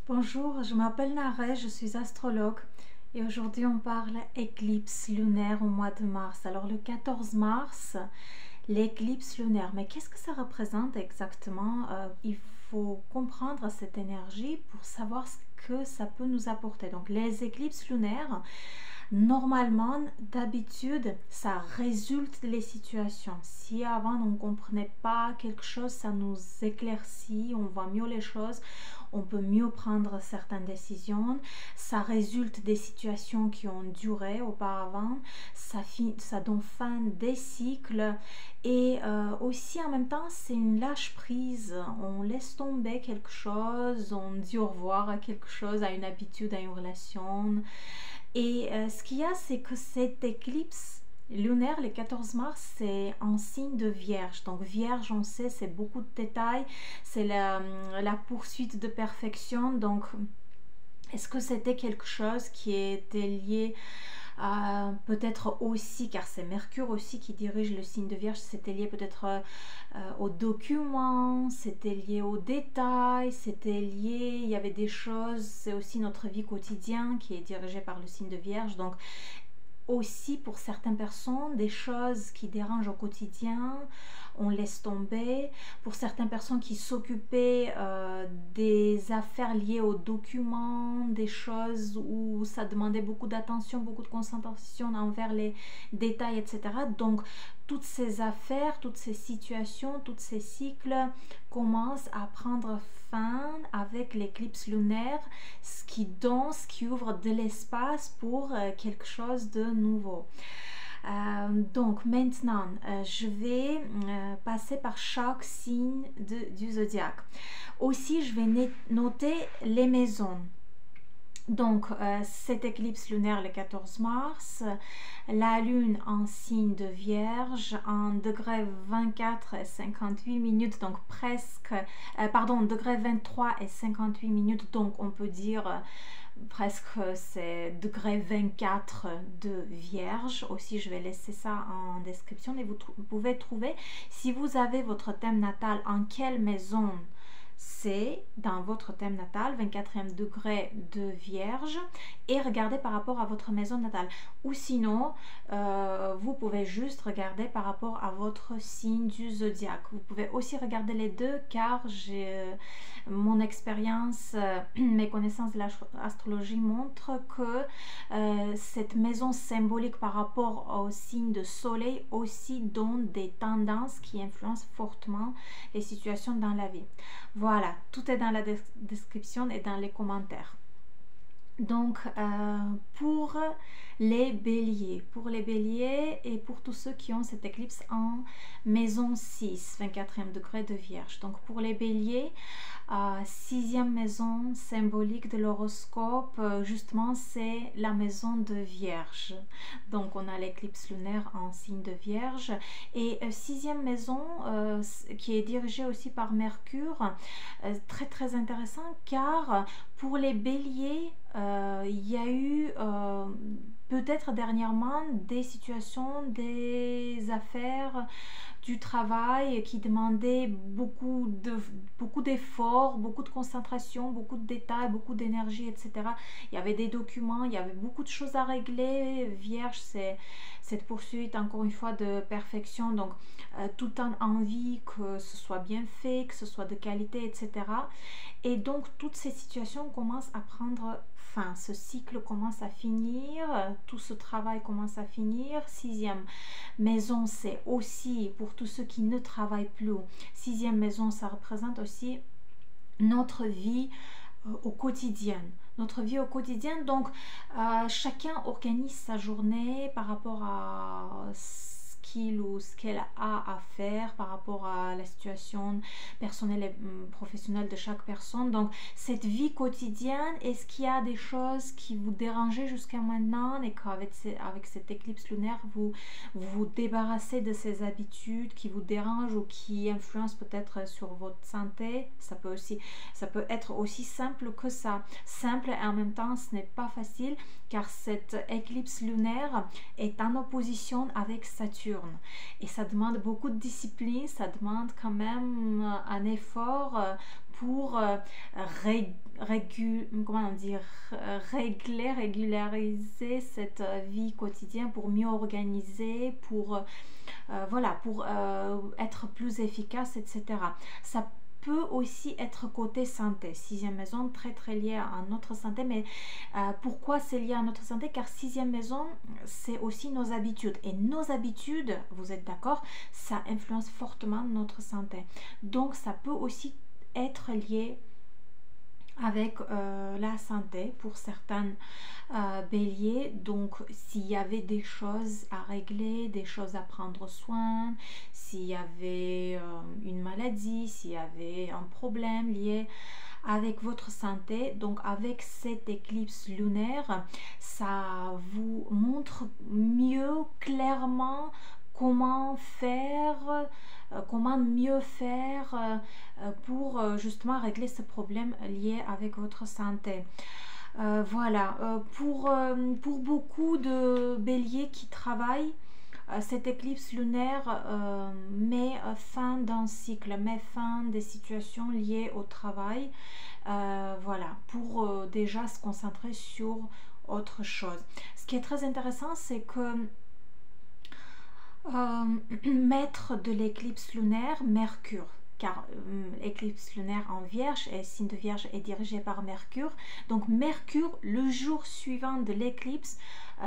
Bonjour, je m'appelle Naré, je suis astrologue et aujourd'hui on parle éclipse lunaire au mois de mars. Alors le 14 mars, l'éclipse lunaire, mais qu'est-ce que ça représente exactement? Il faut comprendre cette énergie pour savoir ce que ça peut nous apporter. Donc les éclipses lunaires, normalement, d'habitude, ça résulte des situations. Si avant on ne comprenait pas quelque chose, ça nous éclaircit, on voit mieux les choses, on peut mieux prendre certaines décisions. Ça résulte des situations qui ont duré auparavant, ça donne fin des cycles et aussi en même temps c'est une lâche prise. On laisse tomber quelque chose, on dit au revoir à quelque chose, à une habitude, à une relation. Et ce qu'il y a, c'est que cette éclipse lunaire, le 14 mars, c'est en signe de Vierge. Donc Vierge, on sait, c'est beaucoup de détails, c'est la poursuite de perfection. Donc est-ce que c'était quelque chose qui était lié à peut-être aussi, car c'est Mercure aussi qui dirige le signe de Vierge, c'était lié peut-être aux documents, c'était lié aux détails, c'était lié, il y avait des choses, c'est aussi notre vie quotidienne qui est dirigée par le signe de Vierge. Donc aussi pour certaines personnes, des choses qui dérangent au quotidien, on laisse tomber. Pour certaines personnes qui s'occupaient des affaires liées aux documents, des choses où ça demandait beaucoup d'attention, beaucoup de concentration envers les détails, etc. Donc toutes ces affaires, toutes ces situations, tous ces cycles commencent à prendre fin avec l'éclipse lunaire, ce qui donne, ce qui ouvre de l'espace pour quelque chose de nouveau. Donc maintenant, je vais passer par chaque signe du zodiaque. Aussi, je vais noter les maisons. Donc, cette éclipse lunaire le 14 mars, la lune en signe de Vierge, en degré 24 et 58 minutes, donc presque, degré 23 et 58 minutes, donc on peut dire presque c'est degré 24 de Vierge. Aussi, je vais laisser ça en description et vous pouvez trouver, si vous avez votre thème natal, en quelle maison c'est dans votre thème natal, 24e degré de Vierge, et regardez par rapport à votre maison natale. Ou sinon, vous pouvez juste regarder par rapport à votre signe du zodiaque. Vous pouvez aussi regarder les deux car j'ai mon expérience, mes connaissances de l'astrologie montrent que cette maison symbolique par rapport au signe de soleil aussi donne des tendances qui influencent fortement les situations dans la vie. Voilà, tout est dans la description et dans les commentaires. Donc, pour les béliers et pour tous ceux qui ont cette éclipse en maison 6, 24e degré de Vierge. Donc, pour les béliers, 6e maison symbolique de l'horoscope, justement, c'est la maison de Vierge. Donc, on a l'éclipse lunaire en signe de Vierge. Et 6e maison, qui est dirigée aussi par Mercure, très très intéressant car pour les béliers, il y a eu peut-être dernièrement des situations, des affaires, du travail qui demandaient beaucoup d'efforts, beaucoup de concentration, beaucoup de détails, beaucoup d'énergie, etc. Il y avait des documents, il y avait beaucoup de choses à régler. Vierge, c'est cette poursuite encore une fois de perfection, donc tout en envie que ce soit bien fait, que ce soit de qualité, etc. Et donc toutes ces situations commencent à prendre fin, ce cycle commence à finir, tout ce travail commence à finir. 6e maison, c'est aussi pour tous ceux qui ne travaillent plus. 6e maison, ça représente aussi notre vie au quotidien. Notre vie au quotidien, donc chacun organise sa journée par rapport à qu'il ou ce qu'elle a à faire par rapport à la situation personnelle et professionnelle de chaque personne. Donc cette vie quotidienne, est-ce qu'il y a des choses qui vous dérangeaient jusqu'à maintenant et qu'avec cette éclipse lunaire vous vous débarrassez de ces habitudes qui vous dérangent ou qui influencent peut-être sur votre santé? Ça peut être aussi simple que ça, simple et en même temps ce n'est pas facile car cette éclipse lunaire est en opposition avec Saturne. Et ça demande beaucoup de discipline, ça demande quand même un effort pour comment dire, régulariser cette vie quotidienne pour mieux organiser, pour voilà, pour être plus efficace, etc. Ça peut aussi être côté santé. Sixième maison, très très lié à notre santé, mais pourquoi c'est lié à notre santé? Car sixième maison, c'est aussi nos habitudes. Et nos habitudes, vous êtes d'accord, ça influence fortement notre santé. Donc ça peut aussi être lié avec la santé pour certains béliers. Donc s'il y avait des choses à régler, des choses à prendre soin, s'il y avait une maladie, s'il y avait un problème lié avec votre santé, donc avec cette éclipse lunaire, ça vous montre mieux clairement comment mieux faire pour justement régler ce problème lié avec votre santé. Voilà, pour beaucoup de béliers qui travaillent, cette éclipse lunaire met fin d'un cycle, met fin des situations liées au travail, voilà, pour déjà se concentrer sur autre chose. Ce qui est très intéressant, c'est que maître de l'éclipse lunaire, Mercure, car l'éclipse lunaire en Vierge et signe de Vierge est dirigé par Mercure. Donc Mercure, le jour suivant de l'éclipse,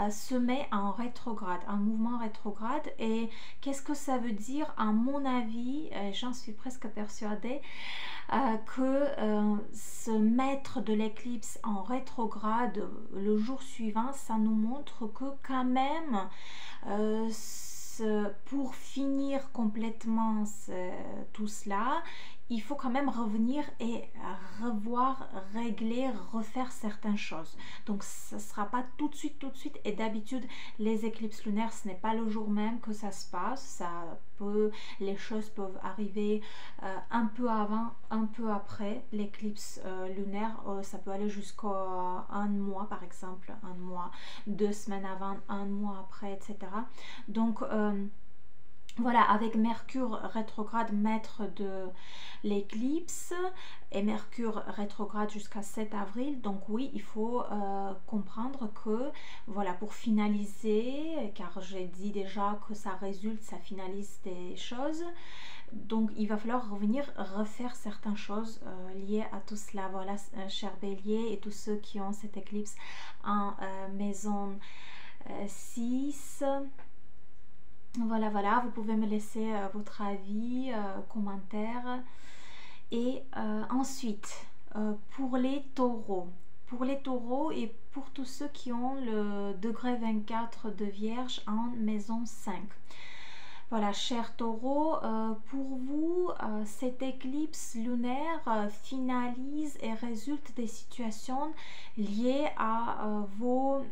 se met en rétrograde, en mouvement rétrograde. Et qu'est-ce que ça veut dire? À mon avis, j'en suis presque persuadée, que ce maître de l'éclipse en rétrograde le jour suivant, ça nous montre que quand même pour finir complètement tout cela, il faut quand même revenir et revoir, régler, refaire certaines choses. Donc ce ne sera pas tout de suite. Et d'habitude, les éclipses lunaires, ce n'est pas le jour même que ça se passe. Les choses peuvent arriver un peu avant, un peu après l'éclipse lunaire. Ça peut aller jusqu'à un mois, par exemple, un mois, 2 semaines avant, un mois après, etc. Donc voilà, avec Mercure rétrograde, maître de l'éclipse, et Mercure rétrograde jusqu'à 7 avril. Donc oui, il faut comprendre que, voilà, pour finaliser, car j'ai dit déjà que ça résulte, ça finalise des choses, donc il va falloir revenir refaire certaines choses liées à tout cela. Voilà, cher bélier et tous ceux qui ont cette éclipse en maison 6. Voilà, vous pouvez me laisser votre avis, commentaire. Et ensuite, pour les taureaux. Pour les taureaux et pour tous ceux qui ont le degré 24 de Vierge en maison 5. Voilà, chers taureaux, pour vous, cette éclipse lunaire finalise et résulte des situations liées à vos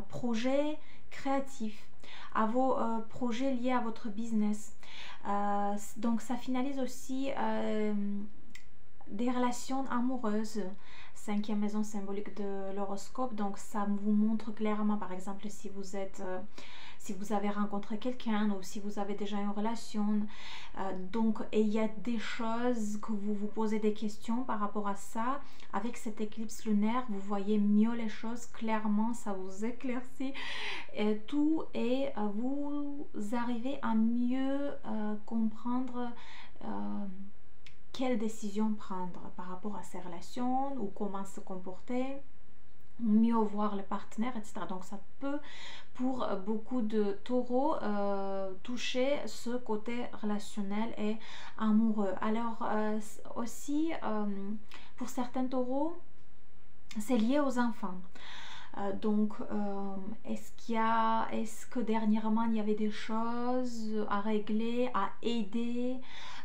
projets créatifs, à vos projets liés à votre business. Donc ça finalise aussi des relations amoureuses. 5e maison symbolique de l'horoscope, donc ça vous montre clairement, par exemple, si vous avez rencontré quelqu'un ou si vous avez déjà une relation, donc et il y a des choses que vous vous posez des questions par rapport à ça. Avec cette éclipse lunaire, vous voyez mieux les choses clairement, ça vous éclaircit et tout, et vous arrivez à mieux comprendre quelle décision prendre par rapport à ces relations ou comment se comporter, mieux voir le partenaire, etc. Donc ça peut, pour beaucoup de taureaux, toucher ce côté relationnel et amoureux. Alors aussi, pour certains taureaux, c'est lié aux enfants. Donc, est-ce que dernièrement il y avait des choses à régler, à aider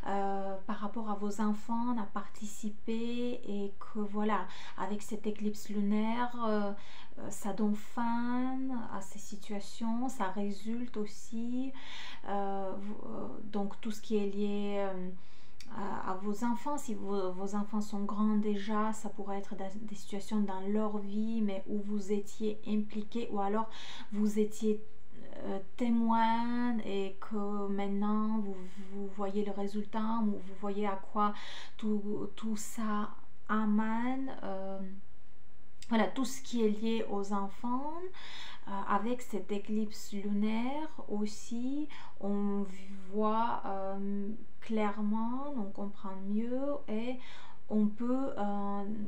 par rapport à vos enfants, à participer, et que voilà, avec cette éclipse lunaire, ça donne fin à ces situations, ça résulte aussi, donc tout ce qui est lié à vos enfants. Si vos enfants sont grands déjà, ça pourrait être des situations dans leur vie, mais où vous étiez impliqué, ou alors vous étiez témoin et que maintenant vous voyez le résultat, ou vous voyez à quoi tout ça amène voilà, tout ce qui est lié aux enfants. Avec cette éclipse lunaire aussi, on voit clairement, on comprend mieux et on peut,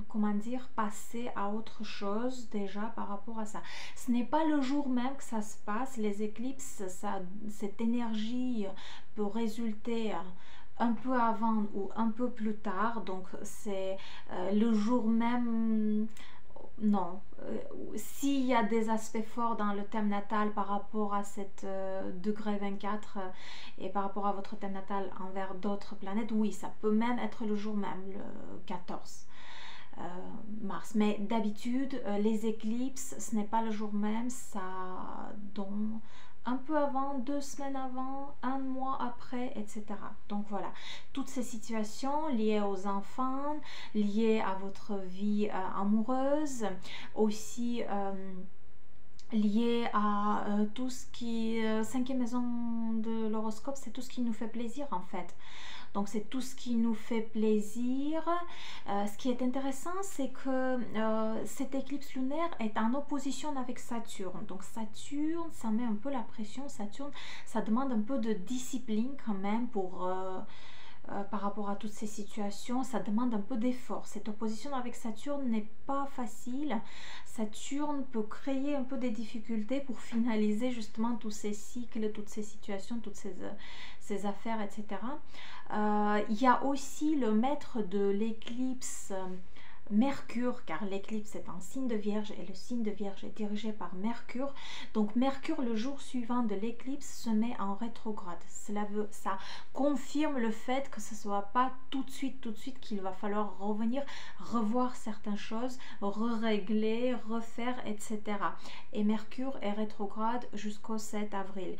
comment dire, passer à autre chose déjà par rapport à ça. Ce n'est pas le jour même que ça se passe, les éclipses, cette énergie peut résulter un peu avant ou un peu plus tard, donc c'est le jour même. Non, s'il y a des aspects forts dans le thème natal par rapport à cette degré 24 et par rapport à votre thème natal envers d'autres planètes, oui, ça peut même être le jour même, le 14 mars. Mais d'habitude, les éclipses, ce n'est pas le jour même, ça donne un peu avant, 2 semaines avant, un mois après, etc. Donc voilà, toutes ces situations liées aux enfants, liées à votre vie amoureuse, aussi liées à tout ce qui... cinquième maison de l'horoscope, c'est tout ce qui nous fait plaisir en fait. Donc c'est tout ce qui nous fait plaisir. Ce qui est intéressant, c'est que cette éclipse lunaire est en opposition avec Saturne. Donc Saturne, ça met un peu la pression. Saturne, ça demande un peu de discipline quand même pour... par rapport à toutes ces situations, ça demande un peu d'effort. Cette opposition avec Saturne n'est pas facile. Saturne peut créer un peu des difficultés pour finaliser justement tous ces cycles, toutes ces situations, toutes ces affaires, etc. Il y a aussi le maître de l'éclipse Mercure, car l'éclipse est en signe de Vierge et le signe de Vierge est dirigé par Mercure. Donc Mercure, le jour suivant de l'éclipse, se met en rétrograde. Ça confirme le fait que ce ne soit pas tout de suite qu'il va falloir revenir, revoir certaines choses, régler, refaire, etc. Et Mercure est rétrograde jusqu'au 7 avril.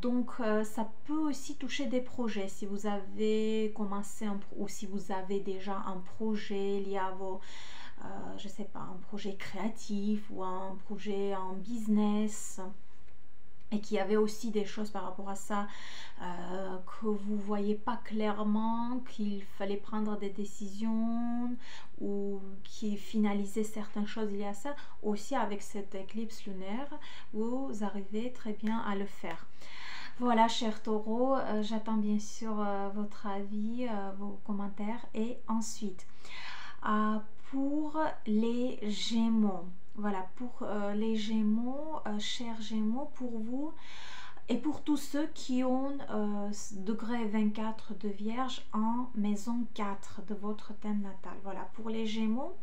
Donc ça peut aussi toucher des projets. Si vous avez commencé ou si vous avez déjà un projet lié à vos, je sais pas, un projet créatif ou un projet en business, et qu'il y avait aussi des choses par rapport à ça que vous voyez pas clairement, qu'il fallait prendre des décisions ou qui finaliser certaines choses liées à ça, aussi avec cette éclipse lunaire, vous arrivez très bien à le faire. Voilà, chers taureaux, j'attends bien sûr votre avis, vos commentaires. Et ensuite, pour les Gémeaux, voilà, pour les Gémeaux, chers Gémeaux, pour vous et pour tous ceux qui ont degré 24 de Vierge en maison 4 de votre thème natal. Voilà, pour les Gémeaux,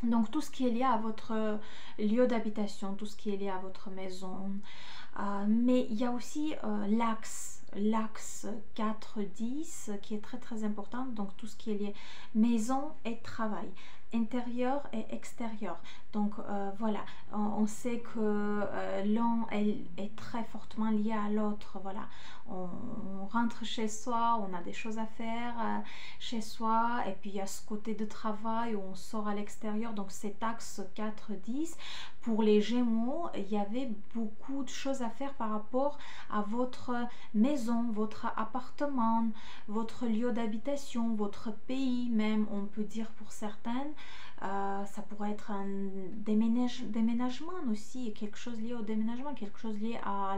donc tout ce qui est lié à votre lieu d'habitation, tout ce qui est lié à votre maison. Mais il y a aussi l'axe 4-10 qui est très important, donc tout ce qui est lié maison et travail, intérieur et extérieur. Donc voilà, on sait que l'un est très fortement lié à l'autre. Voilà, on rentre chez soi, on a des choses à faire chez soi, et puis il y a ce côté de travail où on sort à l'extérieur. Donc cet axe 4-10, pour les Gémeaux, il y avait beaucoup de choses à faire par rapport à votre maison, votre appartement, votre lieu d'habitation, votre pays même, on peut dire pour certaines. Ça pourrait être un déménagement aussi, quelque chose lié au déménagement, quelque chose lié à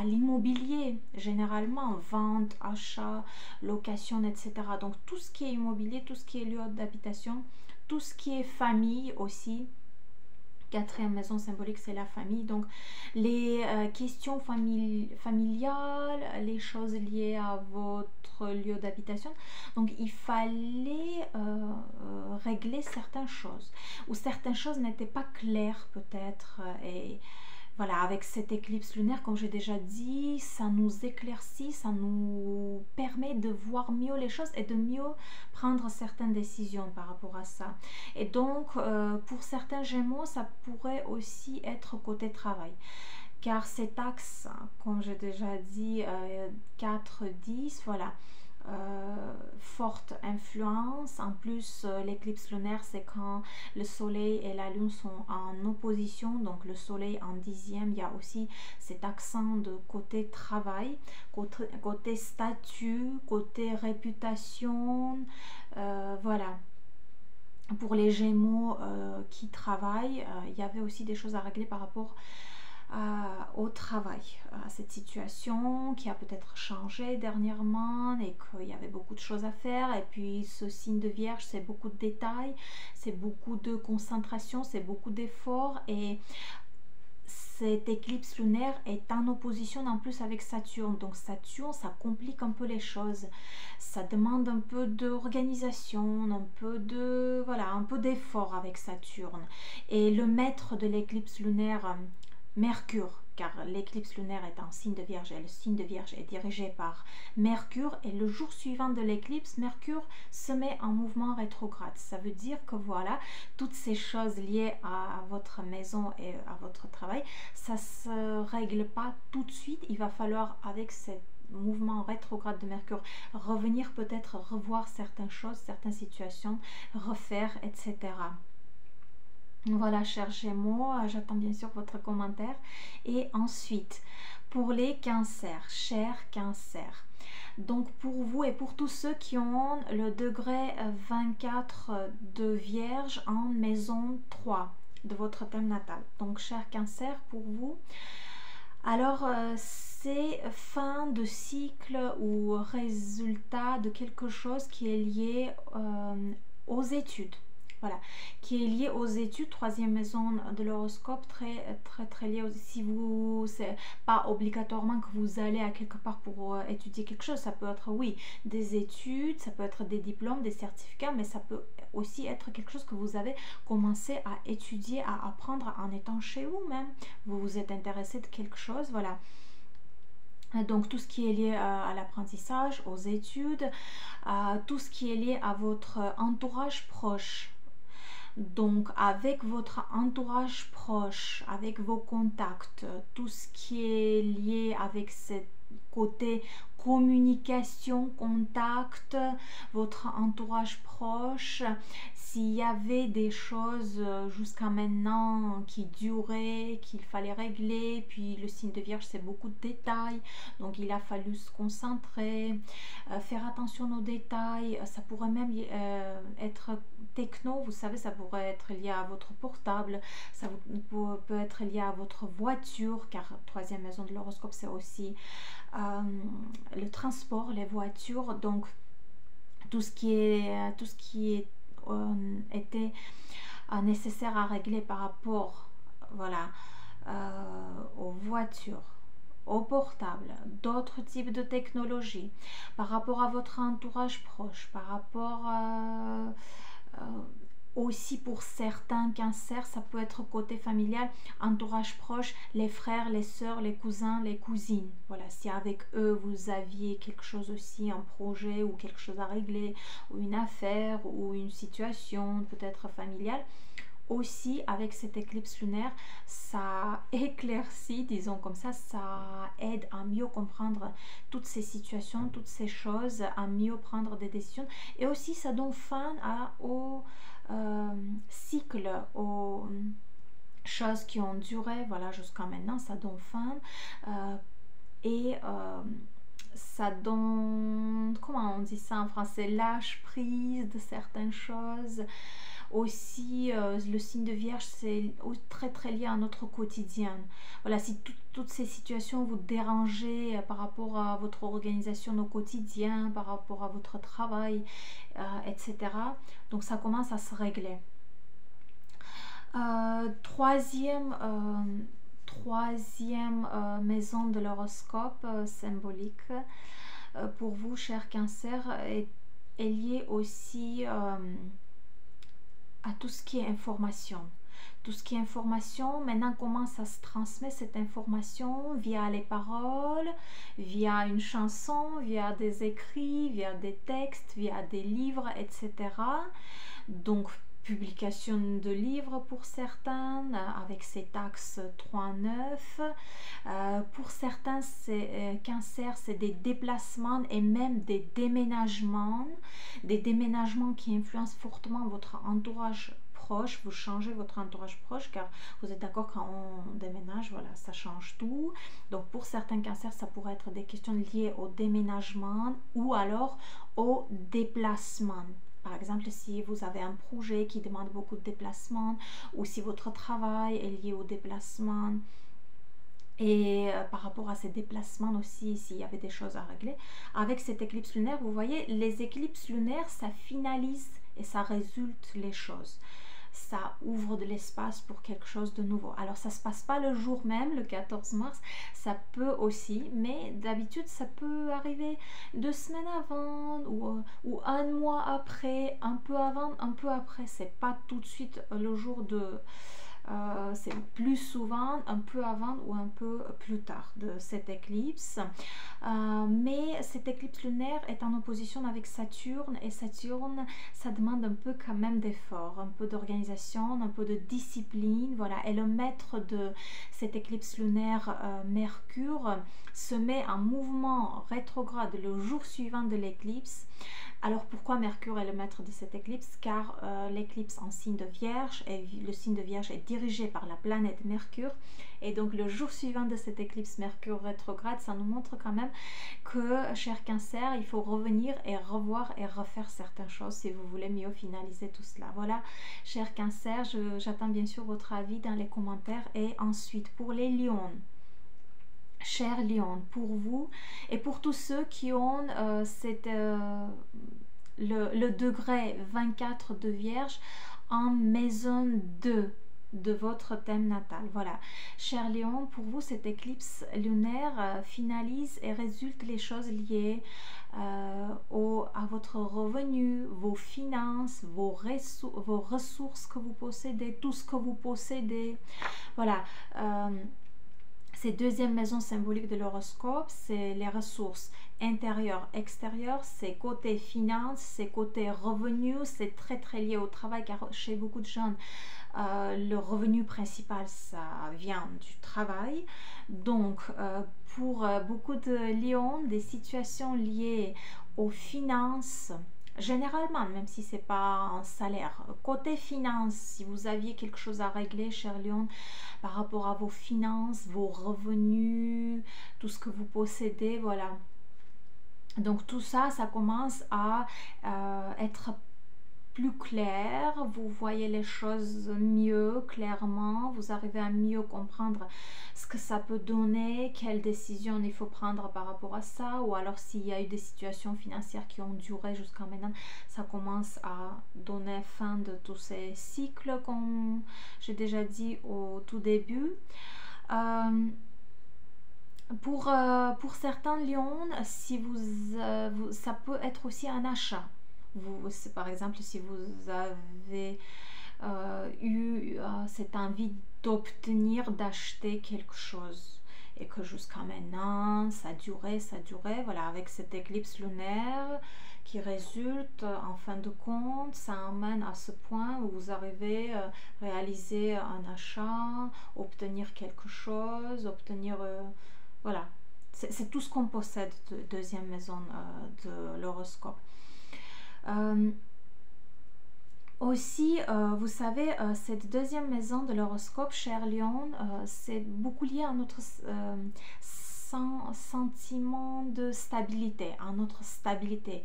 l'immobilier, généralement, vente, achat, location, etc. Donc tout ce qui est immobilier, tout ce qui est lieu d'habitation, tout ce qui est famille aussi. Quatrième maison symbolique, c'est la famille. Donc les questions familiales, les choses liées à votre lieu d'habitation. Donc il fallait régler certaines choses, ou certaines choses n'étaient pas claires peut-être. Et voilà, avec cette éclipse lunaire, comme j'ai déjà dit, ça nous éclaircit, ça nous permet de voir mieux les choses et de mieux prendre certaines décisions par rapport à ça. Et donc, pour certains Gémeaux, ça pourrait aussi être côté travail. Car cet axe, comme j'ai déjà dit, 4-10, voilà, forte influence. En plus, l'éclipse lunaire, c'est quand le soleil et la lune sont en opposition, donc le soleil en 10e. Il y a aussi cet accent de côté travail, côté statut, côté réputation, voilà. Pour les Gémeaux qui travaillent, il y avait aussi des choses à régler par rapport au travail, à cette situation qui a peut-être changé dernièrement et qu'il y avait beaucoup de choses à faire. Et puis ce signe de Vierge, c'est beaucoup de détails, c'est beaucoup de concentration, c'est beaucoup d'efforts, et cette éclipse lunaire est en opposition en plus avec Saturne. Donc Saturne, ça complique un peu les choses. Ça demande un peu d'organisation, un peu de, voilà, un peu d'effort avec Saturne. Et le maître de l'éclipse lunaire, Mercure, car l'éclipse lunaire est en signe de Vierge et le signe de Vierge est dirigé par Mercure, et le jour suivant de l'éclipse, Mercure se met en mouvement rétrograde. Ça veut dire que voilà, toutes ces choses liées à votre maison et à votre travail, ça se règle pas tout de suite. Il va falloir, avec cette mouvement rétrograde de Mercure, revenir peut-être revoir certaines choses, certaines situations, refaire, etc. Voilà, chers Gémeaux, j'attends bien sûr votre commentaire. Et ensuite, pour les cancers, chers cancers, donc pour vous et pour tous ceux qui ont le degré 24 de Vierge en maison 3 de votre thème natal, donc chers cancers, pour vous, alors c'est fin de cycle ou résultat de quelque chose qui est lié aux études. Voilà, qui est lié aux études, troisième maison de l'horoscope, très lié. Si vous, c'est pas obligatoirement que vous allez à quelque part pour étudier quelque chose. Ça peut être, oui, des études, ça peut être des diplômes, des certificats, mais ça peut aussi être quelque chose que vous avez commencé à étudier, à apprendre en étant chez vous même. Vous vous êtes intéressé de quelque chose, voilà. Donc tout ce qui est lié à l'apprentissage, aux études, tout ce qui est lié à votre entourage proche. Donc avec votre entourage proche, avec vos contacts, tout ce qui est lié avec ce côté communication, contact, votre entourage proche, s'il y avait des choses jusqu'à maintenant qui duraient, qu'il fallait régler, puis le signe de Vierge c'est beaucoup de détails, donc il a fallu se concentrer, faire attention aux détails. Ça pourrait même être techno, vous savez, ça pourrait être lié à votre portable, ça peut être lié à votre voiture, car troisième maison de l'horoscope c'est aussi le transport, les voitures. Donc tout ce qui était nécessaire à régler par rapport, voilà, aux voitures, au portable, d'autres types de technologies, par rapport à votre entourage proche, par rapport aussi pour certains cancers, ça peut être côté familial, entourage proche, les frères, les sœurs, les cousins, les cousines. Voilà, si avec eux vous aviez quelque chose aussi, un projet ou quelque chose à régler, ou une affaire ou une situation peut-être familiale, aussi avec cette éclipse lunaire, ça éclaircit, disons comme ça aide à mieux comprendre toutes ces situations, toutes ces choses, à mieux prendre des décisions, et aussi ça donne fin au cycle, aux choses qui ont duré, voilà, jusqu'à maintenant, ça donne fin, et ça donne, comment on dit ça en français, lâche prise de certaines choses. Aussi, le signe de Vierge, c'est très lié à notre quotidien. Voilà, si toutes ces situations vous dérangent par rapport à votre organisation au quotidien, par rapport à votre travail, etc. Donc ça commence à se régler. Troisième maison de l'horoscope symbolique pour vous, chers Cancer, est lié aussi à tout ce qui est information. Tout ce qui est information, maintenant comment ça se transmet cette information via les paroles, via une chanson, via des écrits, via des textes, via des livres, etc. Donc publication de livres pour certains, avec ces taxes 3,9. Pour certains, cancer, c'est des déplacements et même des déménagements qui influencent fortement votre entourage proche. Vous changez votre entourage proche, car vous êtes d'accord, quand on déménage, voilà, ça change tout. Donc pour certains cancers, ça pourrait être des questions liées au déménagement ou alors au déplacement. Par exemple, si vous avez un projet qui demande beaucoup de déplacement, ou si votre travail est lié au déplacement, et par rapport à ces déplacements aussi, s'il y avait des choses à régler. Avec cette éclipse lunaire, vous voyez, les éclipses lunaires, ça finalise et ça résulte les choses. Ça ouvre de l'espace pour quelque chose de nouveau. Alors ça se passe pas le jour même, le 14 mars, ça peut aussi, mais d'habitude ça peut arriver 2 semaines avant ou un mois après, un peu avant, un peu après. C'est pas tout de suite le jour de... c'est plus souvent un peu avant ou un peu plus tard de cette éclipse. Mais cette éclipse lunaire est en opposition avec Saturne, et Saturne, ça demande un peu quand même d'effort, un peu d'organisation, un peu de discipline. Voilà. Et le maître de cette éclipse lunaire, Mercure, se met en mouvement rétrograde le jour suivant de l'éclipse. Alors pourquoi Mercure est le maître de cette éclipse? Car l'éclipse en signe de Vierge, et le signe de Vierge est dirigé par la planète Mercure, et donc le jour suivant de cette éclipse Mercure rétrograde, ça nous montre quand même que, cher Cancer, il faut revenir et revoir et refaire certaines choses si vous voulez mieux finaliser tout cela. Voilà, cher Cancer, j'attends bien sûr votre avis dans les commentaires. Et ensuite, pour les lions, cher Lion, pour vous et pour tous ceux qui ont le degré 24 de Vierge en maison 2 de votre thème natal. Voilà, cher Lion, pour vous cette éclipse lunaire finalise et résulte les choses liées à votre revenu, vos finances, vos ressources que vous possédez, tout ce que vous possédez. Voilà. Ces deuxième maison symbolique de l'horoscope, c'est les ressources intérieures, extérieures, c'est côté finances, c'est côté revenus, c'est très très lié au travail, car chez beaucoup de gens, le revenu principal, ça vient du travail. Donc, pour beaucoup de lions, des situations liées aux finances, généralement, même si c'est pas un salaire, côté finance, si vous aviez quelque chose à régler, cher Lion, par rapport à vos finances, vos revenus, tout ce que vous possédez, voilà. Donc tout ça, ça commence à être plus clair, vous voyez les choses mieux, clairement, vous arrivez à mieux comprendre ce que ça peut donner, quelles décisions il faut prendre par rapport à ça, ou alors s'il y a eu des situations financières qui ont duré jusqu'à maintenant, ça commence à donner fin de tous ces cycles, comme j'ai déjà dit au tout début. Pour certains lions, si ça peut être aussi un achat. Par exemple, si vous avez eu cette envie d'obtenir, d'acheter quelque chose, et que jusqu'à maintenant, ça durait, voilà, avec cette éclipse lunaire qui résulte, en fin de compte, ça amène à ce point où vous arrivez à réaliser un achat, obtenir quelque chose, voilà. C'est tout ce qu'on possède de deuxième maison de l'horoscope. Aussi, vous savez, cette deuxième maison de l'horoscope, cher Lion, c'est beaucoup lié à notre sentiment de stabilité, à notre stabilité.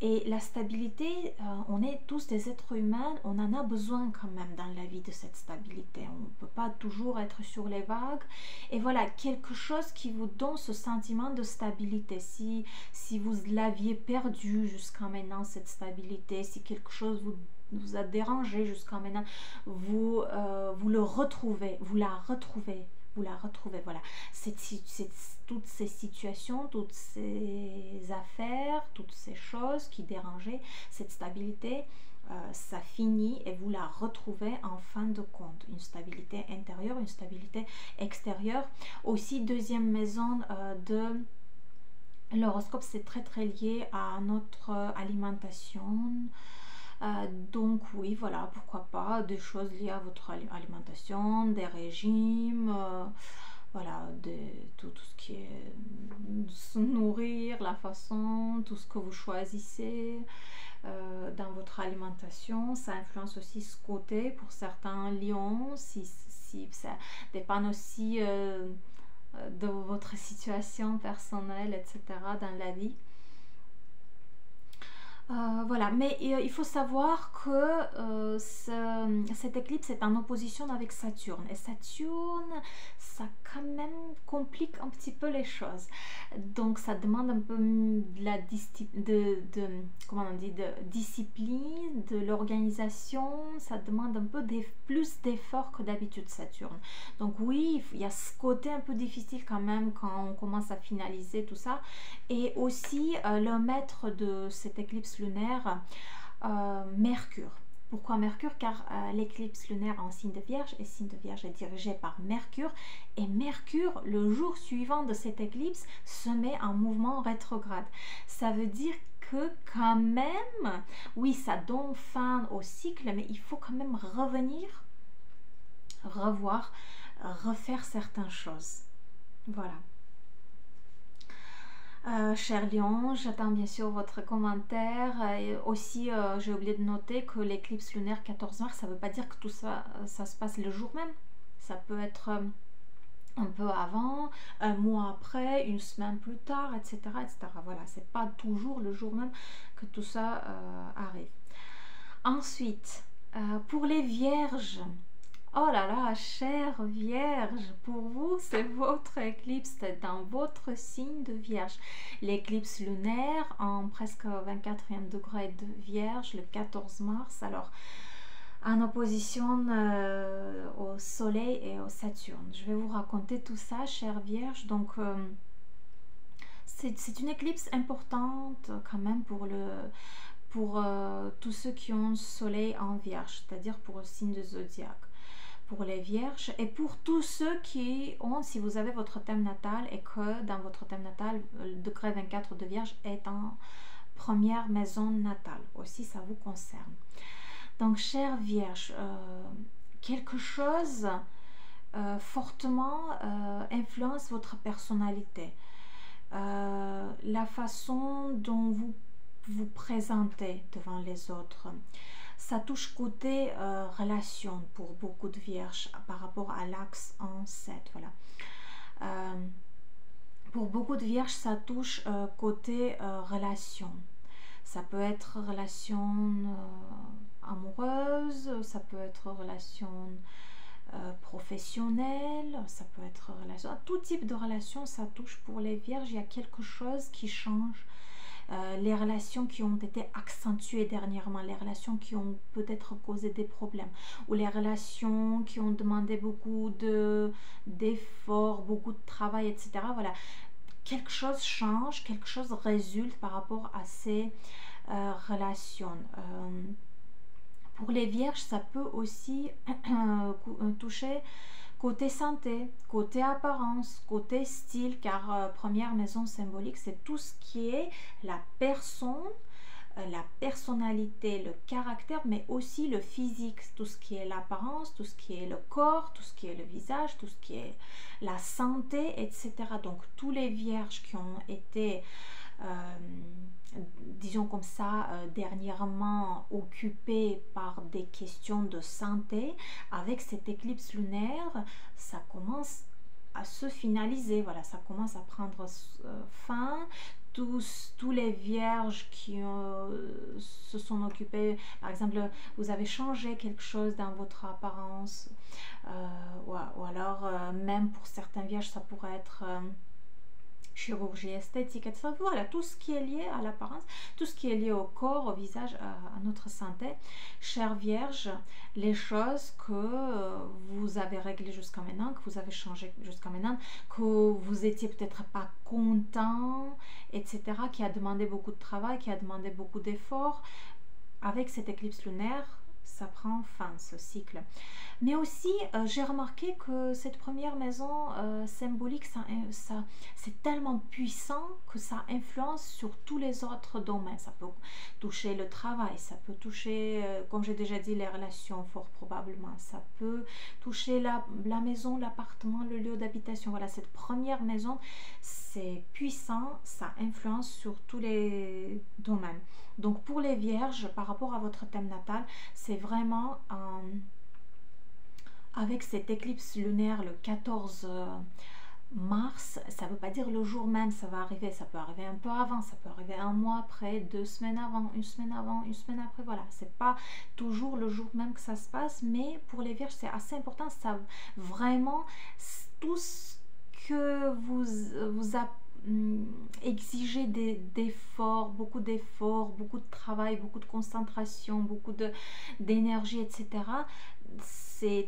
Et la stabilité, on est tous des êtres humains, on en a besoin quand même dans la vie de cette stabilité. On ne peut pas toujours être sur les vagues. Et voilà, quelque chose qui vous donne ce sentiment de stabilité. Si vous l'aviez perdu jusqu'à maintenant, cette stabilité, si quelque chose vous a dérangé jusqu'à maintenant, vous la retrouvez, voilà. Toutes ces situations, toutes ces affaires, toutes ces choses qui dérangeaient cette stabilité, ça finit et vous la retrouvez en fin de compte. Une stabilité intérieure, une stabilité extérieure. Aussi, deuxième maison de l'horoscope, c'est très très lié à notre alimentation, Donc oui, voilà, pourquoi pas des choses liées à votre alimentation, des régimes, voilà, tout ce qui est se nourrir, la façon, tout ce que vous choisissez dans votre alimentation. Ça influence aussi ce côté pour certains lions, si ça dépend aussi de votre situation personnelle, etc., dans la vie. Voilà, mais il faut savoir que cette éclicse est en opposition avec Saturne. Et Saturne, ça quand même complique un petit peu les choses. Donc ça demande un peu de la comment on dit, de discipline, de l'organisation. Ça demande un peu plus d'efforts que d'habitude Saturne. Donc oui, il y a ce côté un peu difficile quand même quand on commence à finaliser tout ça. Et aussi le maître de cette éclipse lunaire, Mercure. Pourquoi Mercure? Car l'éclipse lunaire en signe de Vierge, et signe de Vierge est dirigé par Mercure, et Mercure, le jour suivant de cette éclipse, se met en mouvement rétrograde. Ça veut dire que quand même, oui, ça donne fin au cycle, mais il faut quand même revenir, revoir, refaire certaines choses. Voilà. Cher Lion, j'attends bien sûr votre commentaire. Et aussi, j'ai oublié de noter que l'éclipse lunaire 14 mars, ça ne veut pas dire que tout ça, ça se passe le jour même. Ça peut être un peu avant, un mois après, une semaine plus tard, etc. etc. Voilà, c'est pas toujours le jour même que tout ça arrive. Ensuite, pour les vierges, oh là là, chère Vierge, pour vous, c'est votre éclipse, c'est dans votre signe de Vierge. L'éclipse lunaire en presque 24e degré de Vierge, le 14 mars, alors en opposition au Soleil et au Saturne. Je vais vous raconter tout ça, chère Vierge. Donc, c'est une éclipse importante quand même pour tous ceux qui ont Soleil en Vierge, c'est-à-dire pour le signe de zodiaque. Pour les vierges et pour tous ceux qui ont, si vous avez votre thème natal et que dans votre thème natal, le degré 24 de Vierge est en première maison natale, aussi ça vous concerne. Donc, chère Vierge, quelque chose fortement influence votre personnalité, la façon dont vous vous présentez devant les autres. Ça touche côté relation pour beaucoup de vierges par rapport à l'axe en 7. Voilà. Pour beaucoup de vierges, ça touche côté relation. Ça peut être relation amoureuse, ça peut être relation professionnelle, ça peut être relation. Tout type de relation, ça touche pour les vierges. Il y a quelque chose qui change. Les relations qui ont été accentuées dernièrement, les relations qui ont peut-être causé des problèmes, ou les relations qui ont demandé beaucoup d'efforts, beaucoup de travail, etc. Voilà, quelque chose change, quelque chose résulte par rapport à ces relations. Pour les vierges, ça peut aussi toucher côté santé, côté apparence, côté style, car première maison symbolique, c'est tout ce qui est la personne, la personnalité, le caractère, mais aussi le physique, tout ce qui est l'apparence, tout ce qui est le corps, tout ce qui est le visage, tout ce qui est la santé, etc. Donc, tous les vierges qui ont été disons comme ça, dernièrement occupé par des questions de santé, avec cette éclipse lunaire, ça commence à se finaliser, voilà, ça commence à prendre fin. Tous les vierges qui se sont occupées, par exemple, vous avez changé quelque chose dans votre apparence, ou alors même pour certains vierges, ça pourrait être chirurgie esthétique, etc. Voilà, tout ce qui est lié à l'apparence, tout ce qui est lié au corps, au visage, à notre santé. Chère Vierge, les choses que vous avez réglées jusqu'à maintenant, que vous avez changé jusqu'à maintenant, que vous étiez peut-être pas content, etc., qui a demandé beaucoup de travail, qui a demandé beaucoup d'efforts, avec cette éclipse lunaire, ça prend fin ce cycle. Mais aussi, j'ai remarqué que cette première maison symbolique, c'est tellement puissant que ça influence sur tous les autres domaines. Ça peut toucher le travail, ça peut toucher, comme j'ai déjà dit, les relations, fort probablement. Ça peut toucher la maison, l'appartement, le lieu d'habitation. Voilà, cette première maison, c'est puissant, ça influence sur tous les domaines. Donc pour les vierges, par rapport à votre thème natal, c'est vraiment avec cette éclipse lunaire le 14 mars, ça ne veut pas dire le jour même, ça va arriver, ça peut arriver un peu avant, ça peut arriver un mois après, 2 semaines avant, une semaine après, voilà, c'est pas toujours le jour même que ça se passe, mais pour les vierges c'est assez important, ça vraiment, tout ce que vous a exiger d'efforts, beaucoup de travail, beaucoup de concentration, beaucoup d'énergie, etc.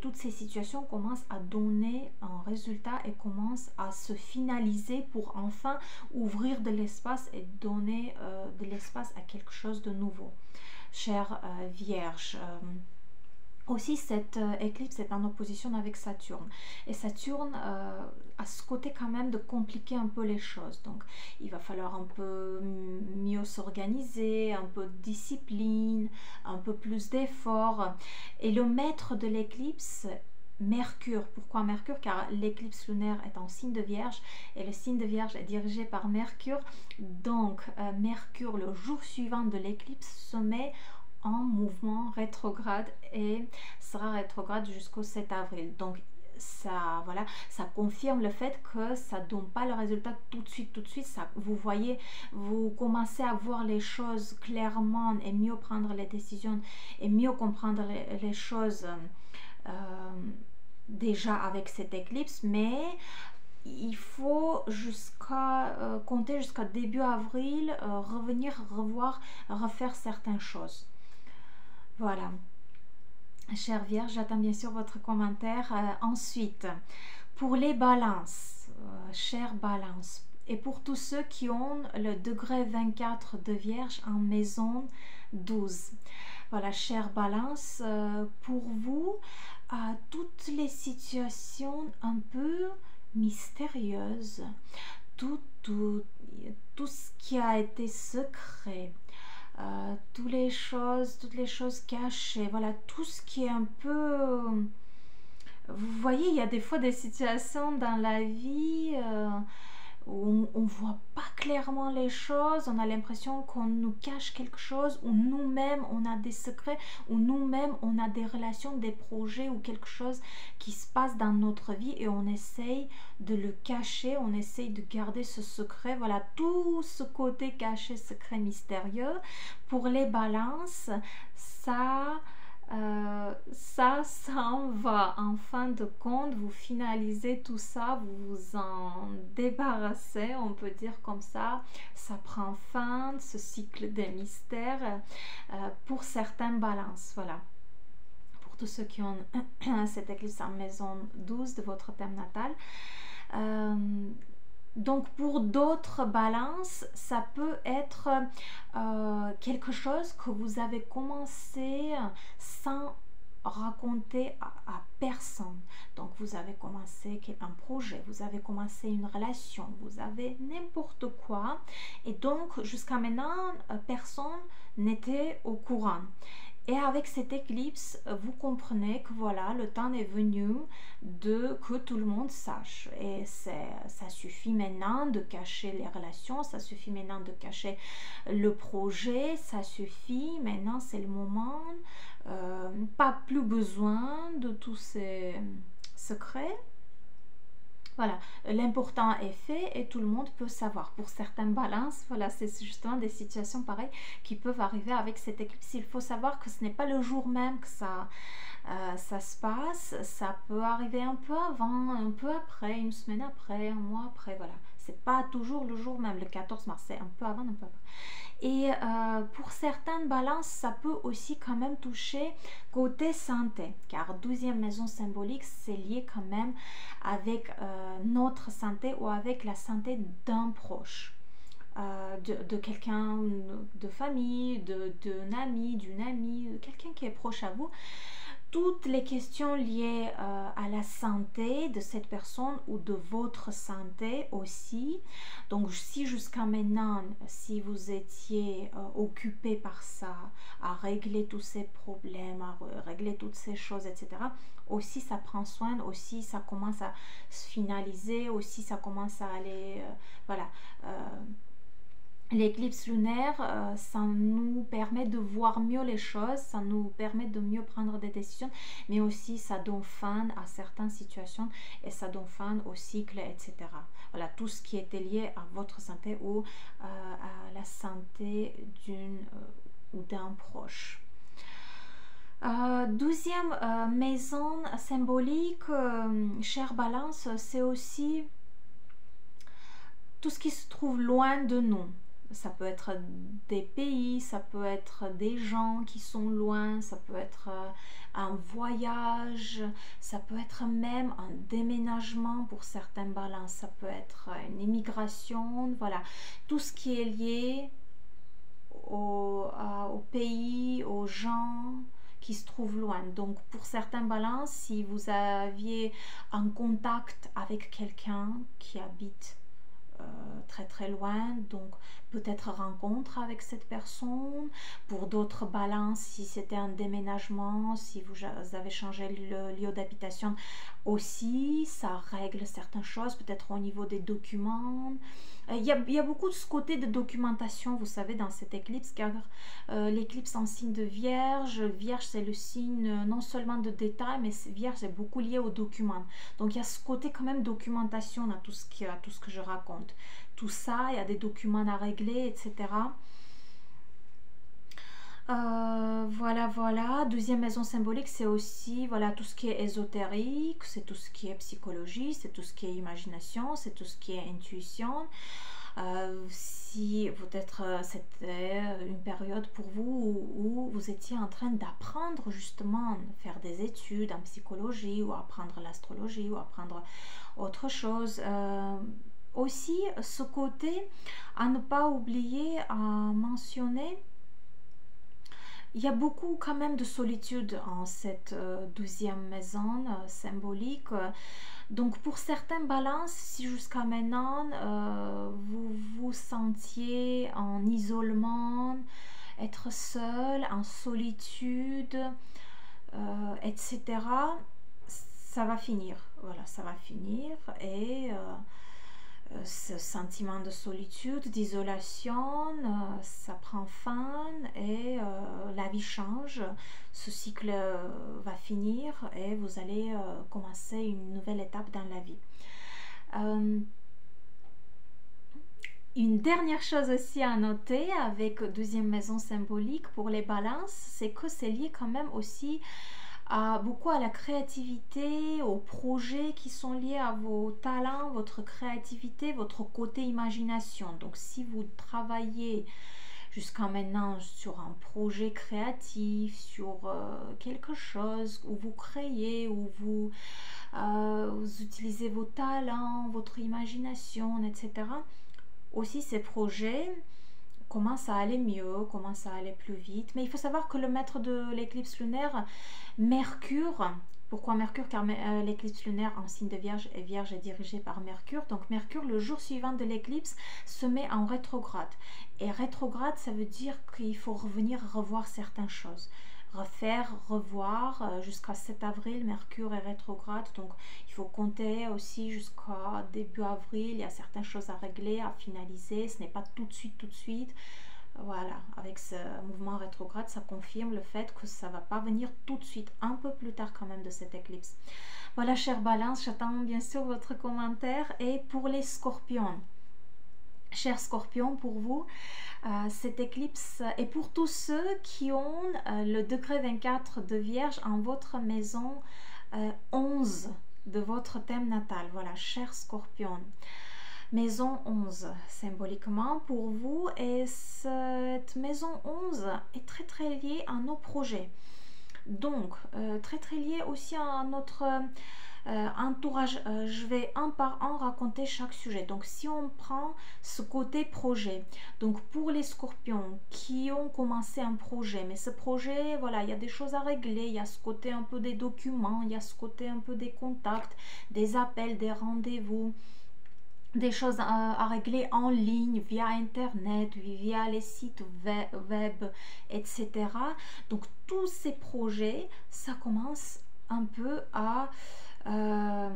Toutes ces situations commencent à donner un résultat et commencent à se finaliser pour enfin ouvrir de l'espace et donner de l'espace à quelque chose de nouveau. Chère Vierge, aussi, cette éclipse est en opposition avec Saturne. Et Saturne a ce côté quand même de compliquer un peu les choses. Donc, il va falloir un peu mieux s'organiser, un peu de discipline, un peu plus d'efforts. Et le maître de l'éclipse, Mercure. Pourquoi Mercure? Car l'éclipse lunaire est en signe de Vierge et le signe de Vierge est dirigé par Mercure. Donc, Mercure, le jour suivant de l'éclipse, se met en mouvement rétrograde et sera rétrograde jusqu'au 7 avril. Donc ça, voilà, ça confirme le fait que ça ne donne pas le résultat tout de suite. Ça, vous voyez, vous commencez à voir les choses clairement et mieux prendre les décisions et mieux comprendre les choses déjà avec cette éclipse, mais il faut compter jusqu'à début avril, refaire certaines choses. Voilà, chère Vierge, j'attends bien sûr votre commentaire. Ensuite, pour les balances, chère Balance, et pour tous ceux qui ont le degré 24 de Vierge en maison 12. Voilà, chère Balance, pour vous, toutes les situations un peu mystérieuses, tout ce qui a été secret, toutes les choses cachées, voilà, tout ce qui est un peu... Vous voyez, il y a des fois des situations dans la vie où on ne voit pas clairement les choses, on a l'impression qu'on nous cache quelque chose, ou nous-mêmes on a des secrets, ou nous-mêmes on a des relations, des projets ou quelque chose qui se passe dans notre vie et on essaye de le cacher, on essaye de garder ce secret. Voilà, tout ce côté caché, secret, mystérieux. Pour les balances, ça s'en va. En fin de compte, vous finalisez tout ça, vous vous en débarrassez, on peut dire comme ça prend fin, ce cycle des mystères pour certaines balances. Voilà, pour tous ceux qui ont cette éclipse en maison 12 de votre thème natal. Donc pour d'autres balances, ça peut être quelque chose que vous avez commencé sans raconter à personne. Donc vous avez commencé un projet, vous avez commencé une relation, vous avez n'importe quoi. Et donc jusqu'à maintenant, personne n'était au courant. Et avec cette éclipse, vous comprenez que voilà, le temps est venu que tout le monde sache. Et ça suffit maintenant de cacher les relations, ça suffit maintenant de cacher le projet, ça suffit, maintenant c'est le moment, pas plus besoin de tous ces secrets. Voilà, l'important est fait et tout le monde peut savoir. Pour certaines balances, voilà, c'est justement des situations pareilles qui peuvent arriver avec cette éclipse. Il faut savoir que ce n'est pas le jour même que ça se passe. Ça peut arriver un peu avant, un peu après, une semaine après, un mois après, voilà. C'est pas toujours le jour même, le 14 mars, c'est un peu avant, un peu après. Et pour certaines balances, ça peut aussi quand même toucher côté santé, car 12e maison symbolique, c'est lié quand même avec notre santé ou avec la santé d'un proche. de quelqu'un de famille, d'un ami, d'une amie, quelqu'un qui est proche à vous. Toutes les questions liées à la santé de cette personne ou de votre santé aussi. Donc si jusqu'à maintenant, si vous étiez occupé par ça, à régler tous ces problèmes, à régler toutes ces choses, etc., aussi ça prend soin, aussi ça commence à se finaliser, aussi ça commence à aller, voilà. L'éclipse lunaire, ça nous permet de voir mieux les choses, ça nous permet de mieux prendre des décisions, mais aussi ça donne fin à certaines situations et ça donne fin au cycle, etc. Voilà, tout ce qui était lié à votre santé ou à la santé d'une ou d'un proche. 12e maison symbolique, chère Balance, c'est aussi tout ce qui se trouve loin de nous. Ça peut être des pays, ça peut être des gens qui sont loin, ça peut être un voyage, ça peut être même un déménagement pour certaines balances, ça peut être une immigration, voilà. Tout ce qui est lié au pays, aux gens qui se trouvent loin. Donc pour certaines balances, si vous aviez un contact avec quelqu'un qui habite très très loin, donc peut-être rencontre avec cette personne. Pour d'autres balances, si c'était un déménagement, si vous avez changé le lieu d'habitation aussi, ça règle certaines choses, peut-être au niveau des documents. Il y a beaucoup de ce côté de documentation, vous savez, dans cette éclipse, car l'éclipse en signe de Vierge. Vierge, c'est le signe non seulement de détail, mais Vierge est beaucoup lié aux documents. Donc il y a ce côté quand même documentation à tout ce que je raconte. Tout ça, il y a des documents à régler, etc. Voilà, voilà. 12e maison symbolique, c'est aussi voilà, tout ce qui est ésotérique, c'est tout ce qui est psychologie, c'est tout ce qui est imagination, c'est tout ce qui est intuition. Si peut-être c'était une période pour vous où vous étiez en train d'apprendre justement, faire des études en psychologie ou apprendre l'astrologie ou apprendre autre chose. Aussi, ce côté à ne pas oublier à mentionner, il y a beaucoup quand même de solitude en cette 12e maison symbolique. Donc pour certaines balances, si jusqu'à maintenant vous vous sentiez en isolement, être seul, en solitude, etc., ça va finir. Voilà, ça va finir et ce sentiment de solitude, d'isolation, ça prend fin et la vie change. Ce cycle va finir et vous allez commencer une nouvelle étape dans la vie. Une dernière chose aussi à noter avec 12e maison symbolique pour les balances, c'est que c'est lié quand même aussi beaucoup à la créativité, aux projets qui sont liés à vos talents, votre créativité, votre côté imagination. Donc si vous travaillez jusqu'à maintenant sur un projet créatif, sur quelque chose où vous créez, où vous utilisez vos talents, votre imagination, etc., aussi ces projets commencent à aller mieux, commencent à aller plus vite. Mais il faut savoir que le maître de l'éclipse lunaire, Mercure, pourquoi Mercure? Car l'éclipse lunaire en signe de Vierge et Vierge est dirigée par Mercure. Donc Mercure, le jour suivant de l'éclipse, se met en rétrograde. Et rétrograde, ça veut dire qu'il faut revenir revoir certaines choses. Refaire, revoir, jusqu'à 7 avril, Mercure est rétrograde, donc il faut compter aussi jusqu'à début avril, il y a certaines choses à régler, à finaliser, ce n'est pas tout de suite, voilà, avec ce mouvement rétrograde, ça confirme le fait que ça ne va pas venir tout de suite, un peu plus tard quand même de cette éclipse. Voilà, chère Balance, j'attends bien sûr votre commentaire. Et pour les Scorpions, chers Scorpions, pour vous, cette éclipse et pour tous ceux qui ont le degré 24 de Vierge en votre maison 11 de votre thème natal. Voilà, chers Scorpions, maison 11 symboliquement pour vous, et cette maison 11 est très liée à nos projets. Donc, très très lié aussi à notre entourage. Je vais un par un raconter chaque sujet. Donc, si on prend ce côté projet, donc pour les scorpions qui ont commencé un projet, mais ce projet, voilà, il y a des choses à régler, il y a ce côté un peu des documents, il y a ce côté un peu des contacts, des appels, des rendez-vous, des choses à régler en ligne, via Internet, via les sites web, etc. Donc tous ces projets, ça commence un peu euh,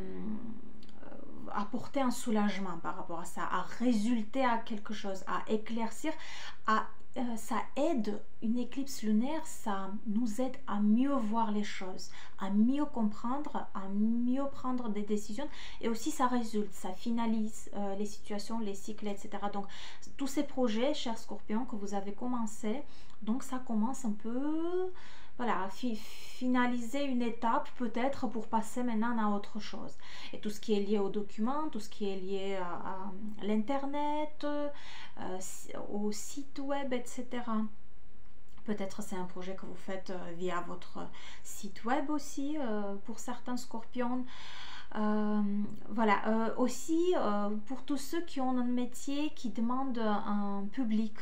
apporter un soulagement par rapport à ça, à résulter à quelque chose, à éclaircir, ça aide, une éclipse lunaire, ça nous aide à mieux voir les choses, à mieux comprendre, à mieux prendre des décisions, et aussi ça résulte, ça finalise les situations, les cycles, etc. Donc tous ces projets, chers scorpions, que vous avez commencé, donc ça commence un peu, voilà, finaliser une étape peut-être pour passer maintenant à autre chose. Et tout ce qui est lié aux documents, tout ce qui est lié à l'internet, au site web, etc. Peut-être c'est un projet que vous faites via votre site web aussi, pour certains scorpions. Voilà, aussi pour tous ceux qui ont un métier qui demande un public,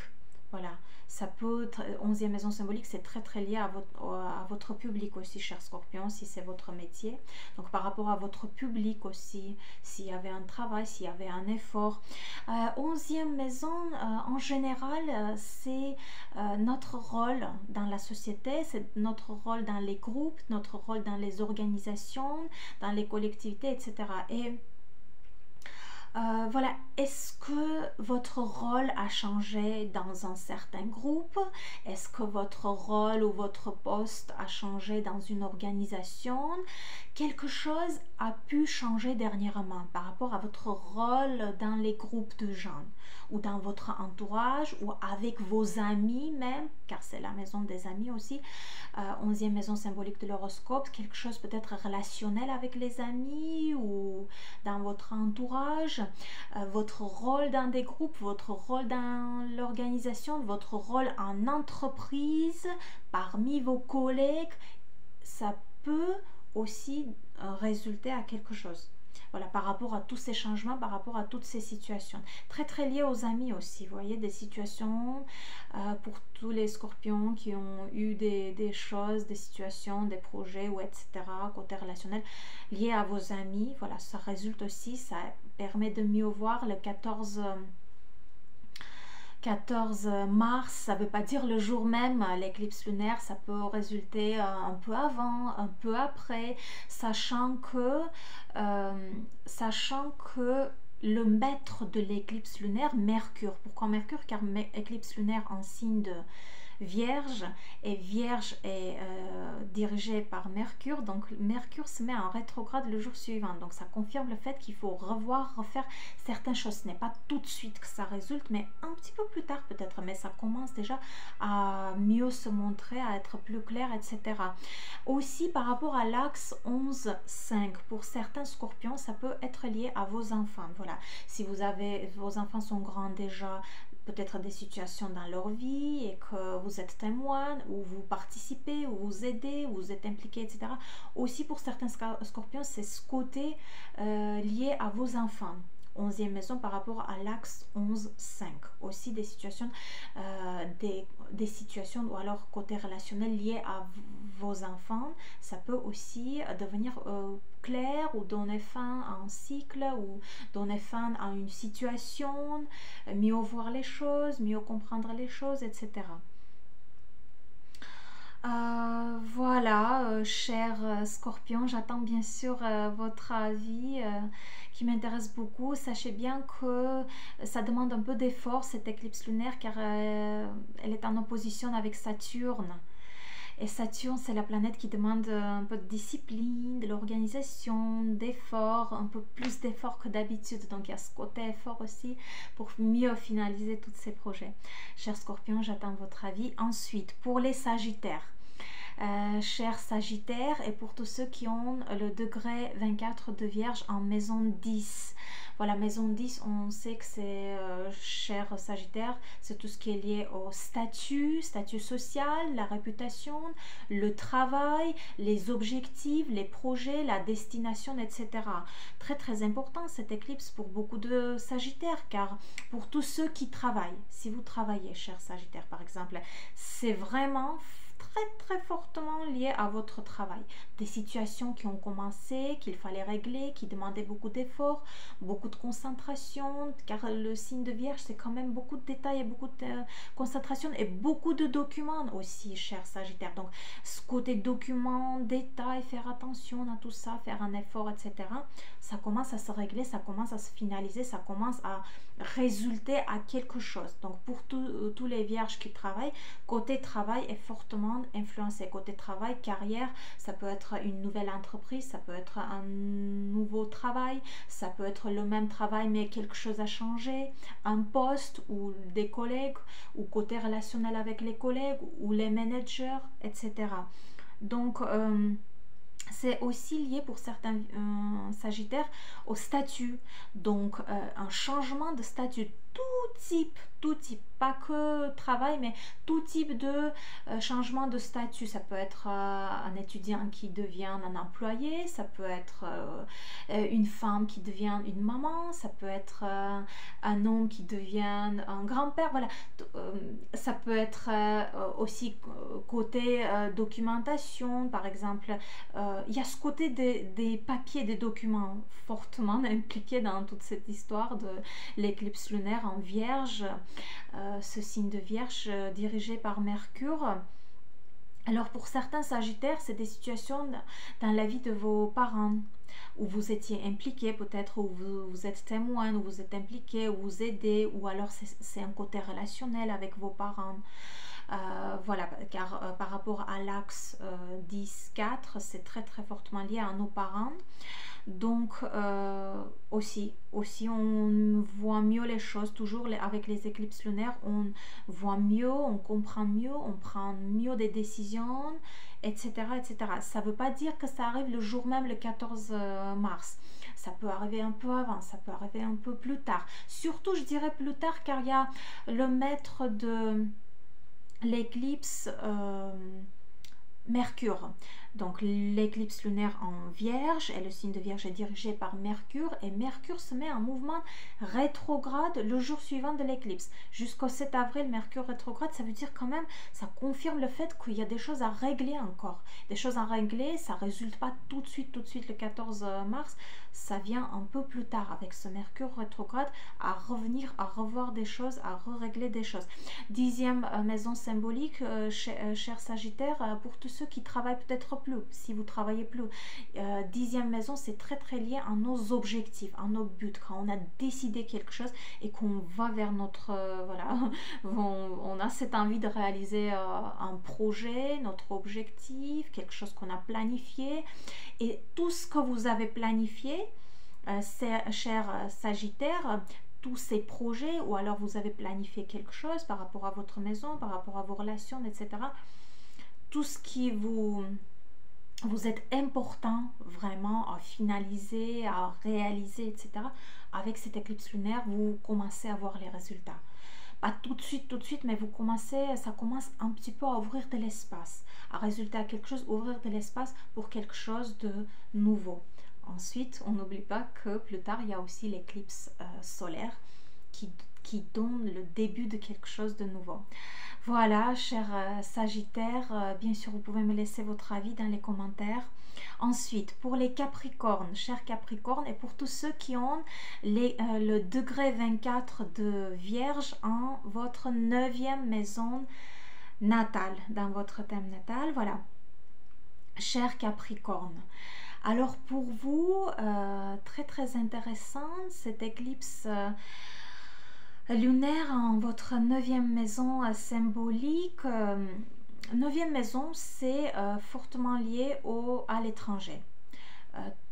voilà, ça peut être, 11e maison symbolique, c'est très très lié à votre public aussi, cher scorpion, si c'est votre métier. Donc par rapport à votre public aussi, s'il y avait un travail, s'il y avait un effort. 11e maison, en général, c'est notre rôle dans la société, c'est notre rôle dans les groupes, notre rôle dans les organisations, dans les collectivités, etc. Et voilà, est-ce que votre rôle a changé dans un certain groupe? Est-ce que votre rôle ou votre poste a changé dans une organisation? Quelque chose a pu changer dernièrement par rapport à votre rôle dans les groupes de gens ou dans votre entourage ou avec vos amis même, car c'est la maison des amis aussi. 11e maison symbolique de l'horoscope, quelque chose peut-être relationnel avec les amis ou dans votre entourage, votre rôle dans des groupes, votre rôle dans l'organisation, votre rôle en entreprise, parmi vos collègues, ça peut aussi résulter à quelque chose. Voilà, par rapport à tous ces changements, par rapport à toutes ces situations. Très très lié aux amis aussi, vous voyez, des situations pour tous les scorpions qui ont eu des choses, des situations, des projets, ou etc., côté relationnel, liés à vos amis. Voilà, ça résulte aussi, ça permet de mieux voir le 14 mars, ça ne veut pas dire le jour même, l'éclipse lunaire, ça peut résulter un peu avant, un peu après, sachant que le maître de l'éclipse lunaire, Mercure, pourquoi Mercure? Car éclipse lunaire en signe de Vierge, et Vierge est dirigée par Mercure, donc Mercure se met en rétrograde le jour suivant, donc ça confirme le fait qu'il faut refaire certaines choses. Ce n'est pas tout de suite que ça résulte, mais un petit peu plus tard peut-être, mais ça commence déjà à mieux se montrer, à être plus clair, etc. Aussi par rapport à l'axe 11-5, pour certains scorpions, ça peut être lié à vos enfants. Voilà, si vos enfants sont grands déjà, peut-être des situations dans leur vie et que vous êtes témoin ou vous participez ou vous aidez ou vous êtes impliqué, etc. Aussi pour certains scorpions, c'est ce côté lié à vos enfants. 11e maison par rapport à l'axe 11-5. Aussi des situations, des situations ou alors côté relationnel lié à vos enfants. Ça peut aussi devenir clair ou donner fin à un cycle ou donner fin à une situation, mieux voir les choses, mieux comprendre les choses, etc. Voilà, cher Scorpion, j'attends bien sûr votre avis qui m'intéresse beaucoup. Sachez bien que ça demande un peu d'effort, cette éclipse lunaire, car elle est en opposition avec Saturne. Et Saturne, c'est la planète qui demande un peu de discipline, de l'organisation, d'effort, un peu plus d'effort que d'habitude. Donc il y a ce côté effort aussi pour mieux finaliser tous ces projets. Cher Scorpion, j'attends votre avis. Ensuite, pour les Sagittaires. cher Sagittaire, et pour tous ceux qui ont le degré 24 de Vierge en maison 10. Voilà, maison 10, on sait que c'est, cher Sagittaire, c'est tout ce qui est lié au statut social, la réputation, le travail, les objectifs, les projets, la destination, etc. Très très important cette éclipse pour beaucoup de Sagittaires, car pour tous ceux qui travaillent, si vous travaillez, cher Sagittaire par exemple, c'est vraiment très fortement lié à votre travail. Des situations qui ont commencé, qu'il fallait régler, qui demandaient beaucoup d'efforts, beaucoup de concentration, car le signe de Vierge, c'est quand même beaucoup de détails et beaucoup de concentration et beaucoup de documents aussi, cher Sagittaire. Donc, ce côté documents, détails, faire attention à tout ça, faire un effort, etc., ça commence à se régler, ça commence à se finaliser, ça commence à résulter à quelque chose. Donc, pour tous les Vierges qui travaillent, côté travail est fortement influencé. Côté travail, carrière, ça peut être une nouvelle entreprise, ça peut être un nouveau travail, ça peut être le même travail mais quelque chose a changé, un poste ou des collègues, ou côté relationnel avec les collègues ou les managers, etc. Donc, c'est aussi lié pour certains Sagittaires au statut. Donc, un changement de statut, tout type, pas que travail, mais tout type de changement de statut. Ça peut être un étudiant qui devient un employé, ça peut être une femme qui devient une maman, ça peut être un homme qui devient un grand-père, voilà. Ça peut être aussi côté documentation, par exemple. Il y a ce côté des papiers, des documents fortement impliqués dans toute cette histoire de l'éclipse lunaire en Vierge, ce signe de Vierge dirigé par Mercure. Alors pour certains Sagittaires, c'est des situations dans la vie de vos parents où vous étiez impliqué, peut-être où vous êtes témoin, où vous êtes impliqué, où vous aidez, ou alors c'est un côté relationnel avec vos parents. Voilà, car par rapport à l'axe 10-4, c'est très fortement lié à nos parents. Donc aussi on voit mieux les choses, toujours avec les éclipses lunaires, on voit mieux, on comprend mieux, on prend mieux des décisions, etc. Ça ne veut pas dire que ça arrive le jour même, le 14 mars. Ça peut arriver un peu avant, ça peut arriver un peu plus tard. Surtout, je dirais plus tard, car il y a le maître de l'éclipse Mercure. Donc l'éclipse lunaire en Vierge, et le signe de Vierge est dirigé par Mercure, et Mercure se met en mouvement rétrograde le jour suivant de l'éclipse. Jusqu'au 7 avril, Mercure rétrograde, ça veut dire quand même, ça confirme le fait qu'il y a des choses à régler encore. Des choses à régler, ça ne résulte pas tout de suite le 14 mars, ça vient un peu plus tard avec ce Mercure rétrograde à revenir, à revoir des choses, à régler des choses. 10e maison symbolique, cher Sagittaire, pour tous ceux qui travaillent peut-être plus, si vous travaillez plus. 10e maison, c'est très lié à nos objectifs, à nos buts. Quand on a décidé quelque chose et qu'on va vers notre voilà, on a cette envie de réaliser un projet, notre objectif, quelque chose qu'on a planifié, et tout ce que vous avez planifié, cher Sagittaire, tous ces projets, ou alors vous avez planifié quelque chose par rapport à votre maison, par rapport à vos relations, etc. Tout ce qui vous êtes important vraiment à finaliser, à réaliser, etc. Avec cette éclipse lunaire, vous commencez à voir les résultats. Pas tout de suite, mais ça commence un petit peu à ouvrir de l'espace, à résulter à quelque chose, ouvrir de l'espace pour quelque chose de nouveau. Ensuite, on n'oublie pas que plus tard, il y a aussi l'éclipse solaire qui donne le début de quelque chose de nouveau. Voilà, cher Sagittaire, bien sûr, vous pouvez me laisser votre avis dans les commentaires. Ensuite, pour les Capricornes, chers Capricornes, et pour tous ceux qui ont le degré 24 de Vierge en votre 9e maison natale, dans votre thème natal, voilà. Cher Capricorne, alors pour vous, très intéressant, cette éclipse lunaire en votre 9e maison symbolique. 9e maison, c'est fortement lié à l'étranger.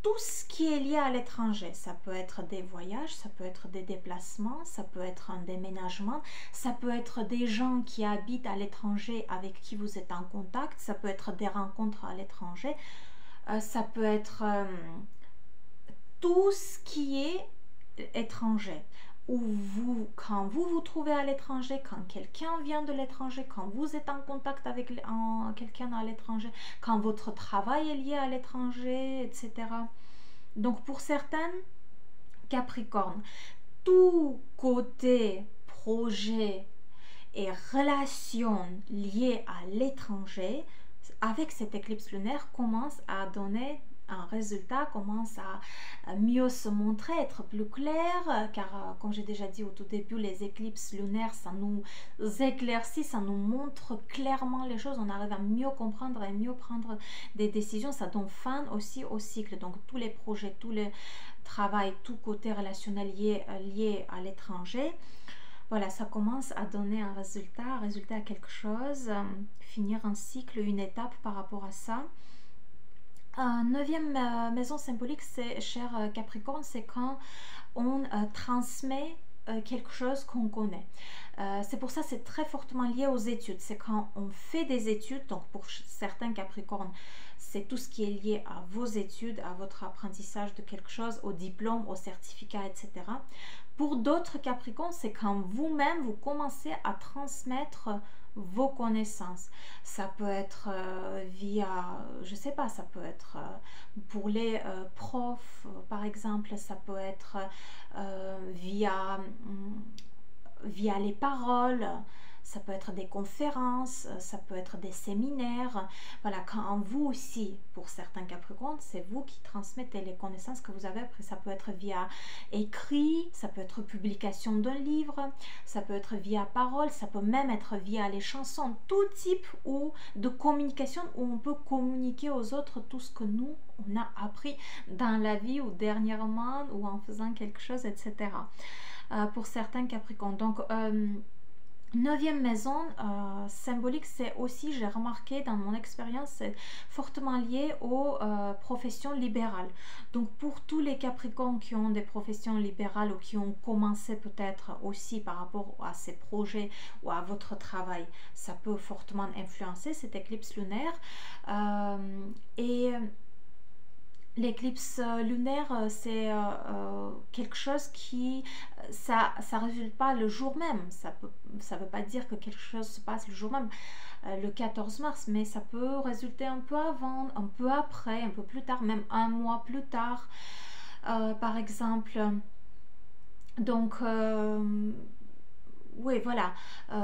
tout ce qui est lié à l'étranger. Ça peut être des voyages, ça peut être des déplacements, ça peut être un déménagement, ça peut être des gens qui habitent à l'étranger avec qui vous êtes en contact, ça peut être des rencontres à l'étranger, ça peut être tout ce qui est étranger. Ou vous, quand vous vous trouvez à l'étranger, quand quelqu'un vient de l'étranger, quand vous êtes en contact avec quelqu'un à l'étranger, quand votre travail est lié à l'étranger, etc. Donc pour certaines, Capricorne, tout côté projet et relations liées à l'étranger, avec cette éclipse lunaire, commence à donner un résultat, commence à mieux se montrer, être plus clair, car comme j'ai déjà dit au tout début, les éclipses lunaires, ça nous éclaircit, ça nous montre clairement les choses, on arrive à mieux comprendre et mieux prendre des décisions, ça donne fin aussi au cycle. Donc tous les projets, tous les travail, tout côté relationnel lié à l'étranger, voilà, ça commence à donner un résultat à quelque chose, finir un cycle, une étape par rapport à ça. Neuvième maison symbolique, c'est cher Capricorne, c'est quand on transmet quelque chose qu'on connaît. C'est pour ça c'est très fortement lié aux études. C'est quand on fait des études, donc pour certains Capricornes, c'est tout ce qui est lié à vos études, à votre apprentissage de quelque chose, au diplôme, au certificat, etc. Pour d'autres Capricornes, c'est quand vous-même, vous commencez à transmettre vos connaissances. Ça peut être via, je sais pas, ça peut être pour les profs, par exemple, ça peut être via les paroles, ça peut être des conférences, ça peut être des séminaires. Voilà, quand vous aussi, pour certains Capricornes, c'est vous qui transmettez les connaissances que vous avez appris. Ça peut être via écrit, ça peut être publication d'un livre, ça peut être via parole, ça peut même être via les chansons, tout type de communication où on peut communiquer aux autres tout ce que nous, on a appris dans la vie ou dernièrement ou en faisant quelque chose, etc. Pour certains Capricornes. Donc, neuvième maison symbolique, c'est aussi, j'ai remarqué dans mon expérience, c'est fortement lié aux professions libérales. Donc pour tous les Capricornes qui ont des professions libérales ou qui ont commencé peut-être aussi par rapport à ces projets ou à votre travail, ça peut fortement influencer cette éclipse lunaire. L'éclipse lunaire, c'est quelque chose qui, ça résulte pas le jour même. Ça veut pas dire que quelque chose se passe le jour même, le 14 mars, mais ça peut résulter un peu avant, un peu après, un peu plus tard, même un mois plus tard, par exemple. Donc, oui, voilà.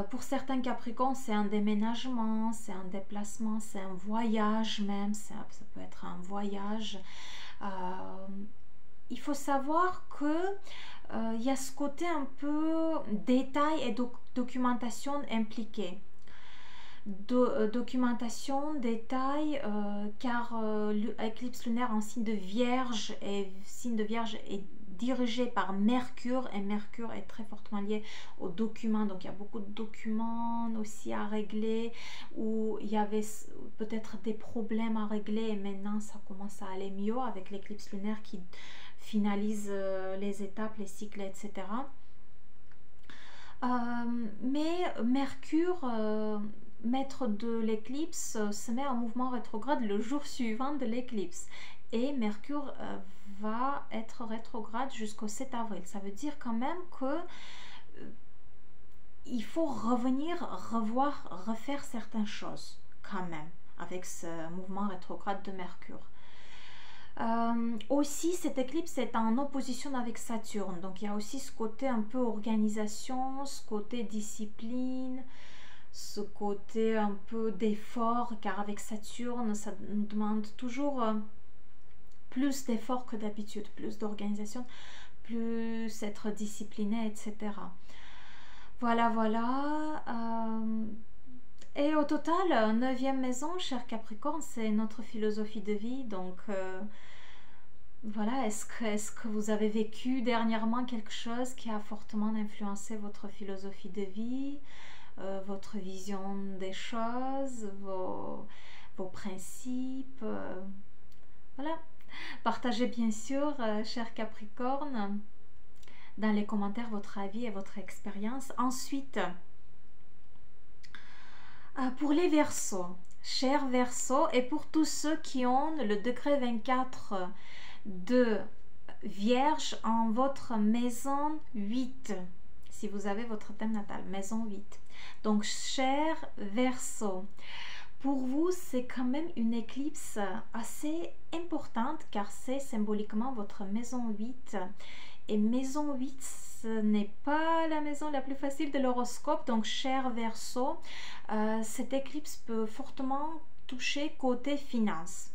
Pour certains Capricornes, c'est un déménagement, c'est un déplacement, c'est un voyage même. Ça peut être un voyage. Il faut savoir que il y a ce côté un peu détail et documentation impliquée. Documentation, détail, car l'éclipse lunaire en signe de Vierge est dirigé par Mercure et Mercure est très fortement lié aux documents, donc il y a beaucoup de documents aussi à régler où il y avait peut-être des problèmes à régler et maintenant ça commence à aller mieux avec l'éclipse lunaire qui finalise les étapes, les cycles, etc. Mais Mercure, maître de l'éclipse, se met en mouvement rétrograde le jour suivant de l'éclipse et Mercure va être rétrograde jusqu'au 7 avril. Ça veut dire quand même que il faut revenir, revoir, refaire certaines choses quand même avec ce mouvement rétrograde de Mercure. Aussi, cette éclipse est en opposition avec Saturne, donc il y a aussi ce côté un peu organisation, ce côté discipline, ce côté un peu d'effort, car avec Saturne, ça nous demande toujours plus d'effort que d'habitude, plus d'organisation, plus être discipliné, etc. Voilà, voilà. Et au total, 9e maison, cher Capricorne, c'est notre philosophie de vie. Donc, voilà, est-ce que vous avez vécu dernièrement quelque chose qui a fortement influencé votre philosophie de vie, votre vision des choses, vos principes voilà. Partagez bien sûr, cher Capricorne, dans les commentaires votre avis et votre expérience. Ensuite, pour les Verseaux, chers Verseaux, et pour tous ceux qui ont le degré 24 de Vierge en votre maison 8, si vous avez votre thème natal, maison 8. Donc, chers Verseaux, pour vous, c'est quand même une éclipse assez importante car c'est symboliquement votre maison 8. Et maison 8, ce n'est pas la maison la plus facile de l'horoscope. Donc, cher Verseau, cette éclipse peut fortement toucher côté finance.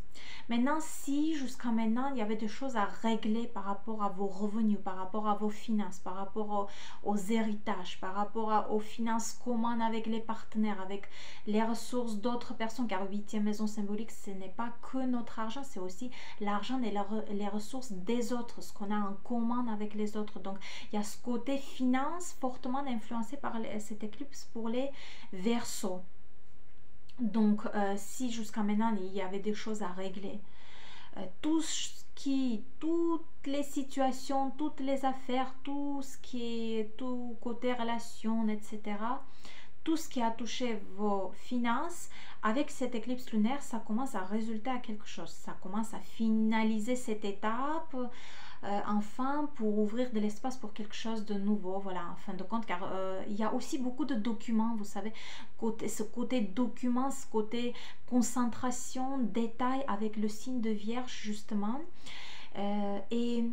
Maintenant, si jusqu'à maintenant, il y avait des choses à régler par rapport à vos revenus, par rapport à vos finances, par rapport aux héritages, par rapport aux finances communes avec les partenaires, avec les ressources d'autres personnes, car huitième maison symbolique, ce n'est pas que notre argent, c'est aussi l'argent et les ressources des autres, ce qu'on a en commun avec les autres. Donc, il y a ce côté finance fortement influencé par cette éclipse pour les Verseaux. Donc, si jusqu'à maintenant, il y avait des choses à régler, toutes les situations, toutes les affaires, tout ce qui est tout côté relation, etc., tout ce qui a touché vos finances, avec cette éclipse lunaire, ça commence à résulter à quelque chose. Ça commence à finaliser cette étape, enfin, pour ouvrir de l'espace pour quelque chose de nouveau, voilà, en fin de compte, car il y a aussi beaucoup de documents, vous savez, ce côté document, ce côté concentration, détail avec le signe de Vierge, justement, et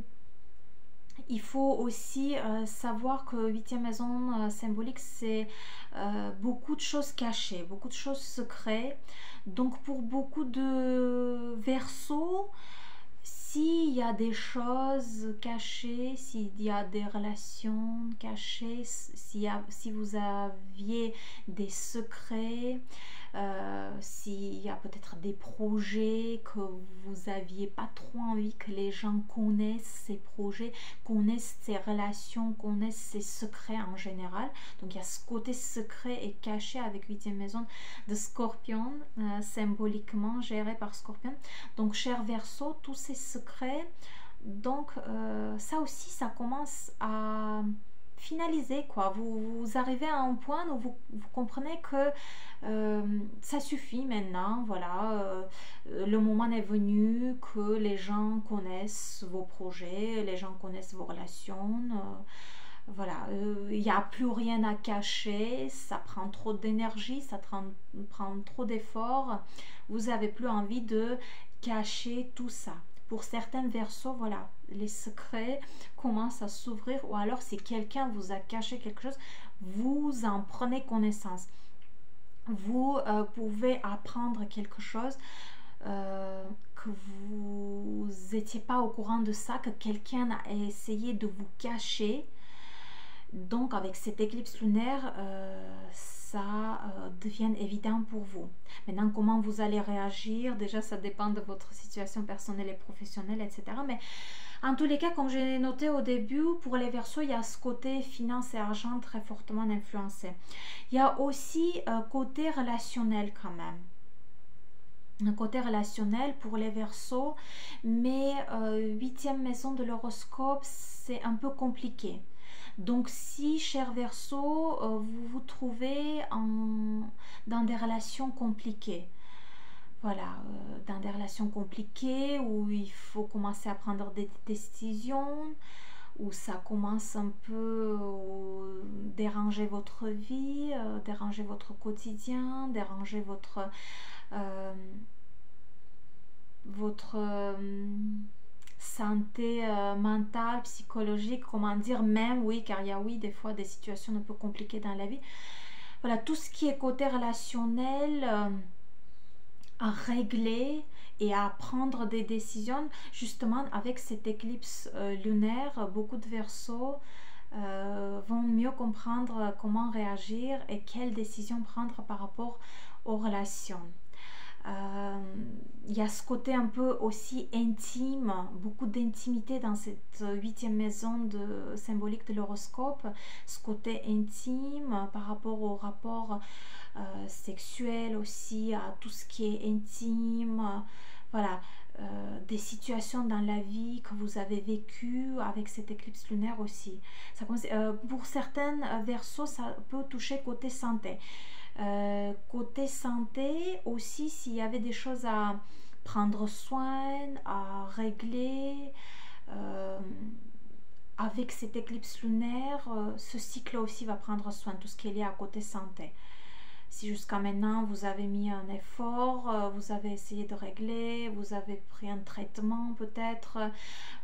il faut aussi savoir que huitième maison symbolique, c'est beaucoup de choses cachées, beaucoup de choses secrètes. Donc pour beaucoup de Verseaux, s'il y a des choses cachées, s'il y a des relations cachées, si vous aviez des secrets, s'il y a peut-être des projets que vous n'aviez pas trop envie que les gens connaissent ces projets, connaissent ces relations, connaissent ces secrets en général. Donc il y a ce côté secret et caché avec huitième maison de Scorpion, symboliquement géré par Scorpion. Donc cher Verseau, tous ces secrets, donc ça aussi, ça commence à finaliser, quoi. Vous arrivez à un point où vous comprenez que ça suffit maintenant, voilà, le moment est venu que les gens connaissent vos projets, les gens connaissent vos relations, voilà, il n'y a plus rien à cacher, ça prend trop d'énergie, ça prend trop d'efforts, vous n'avez plus envie de cacher tout ça. Pour certains Verseaux, voilà, les secrets commencent à s'ouvrir, ou alors si quelqu'un vous a caché quelque chose, vous en prenez connaissance. Vous pouvez apprendre quelque chose que vous n'étiez pas au courant de ça, que quelqu'un a essayé de vous cacher. Donc avec cette éclipse lunaire, ça devient évident pour vous. Maintenant, comment vous allez réagir, déjà ça dépend de votre situation personnelle et professionnelle, etc. Mais en tous les cas, comme j'ai noté au début, pour les Verseaux, il y a ce côté finance et argent très fortement influencé. Il y a aussi côté relationnel quand même. Un côté relationnel pour les Verseaux, mais huitième maison de l'horoscope, c'est un peu compliqué. Donc si, cher Verseau, vous vous trouvez dans des relations compliquées, voilà, dans des relations compliquées où il faut commencer à prendre des décisions, où ça commence un peu à déranger votre vie, déranger votre quotidien, déranger votre santé mentale, psychologique, comment dire, même, oui, car il y a, oui, des fois des situations un peu compliquées dans la vie. Voilà, tout ce qui est côté relationnel, à régler et à prendre des décisions, justement, avec cette éclipse lunaire, beaucoup de Verseaux vont mieux comprendre comment réagir et quelles décisions prendre par rapport aux relations. Il y a ce côté un peu aussi intime, beaucoup d'intimité dans cette huitième maison symbolique de l'horoscope, ce côté intime par rapport au rapport sexuel aussi, à tout ce qui est intime, voilà. des situations dans la vie que vous avez vécues avec cette éclipse lunaire aussi. Ça commence, pour certaines Verseaux, ça peut toucher côté santé. Côté santé aussi, s'il y avait des choses à prendre soin, à régler, avec cette éclipse lunaire, ce cycle aussi va prendre soin, tout ce qui est lié à côté santé. Si jusqu'à maintenant vous avez mis un effort, vous avez essayé de régler, vous avez pris un traitement peut-être,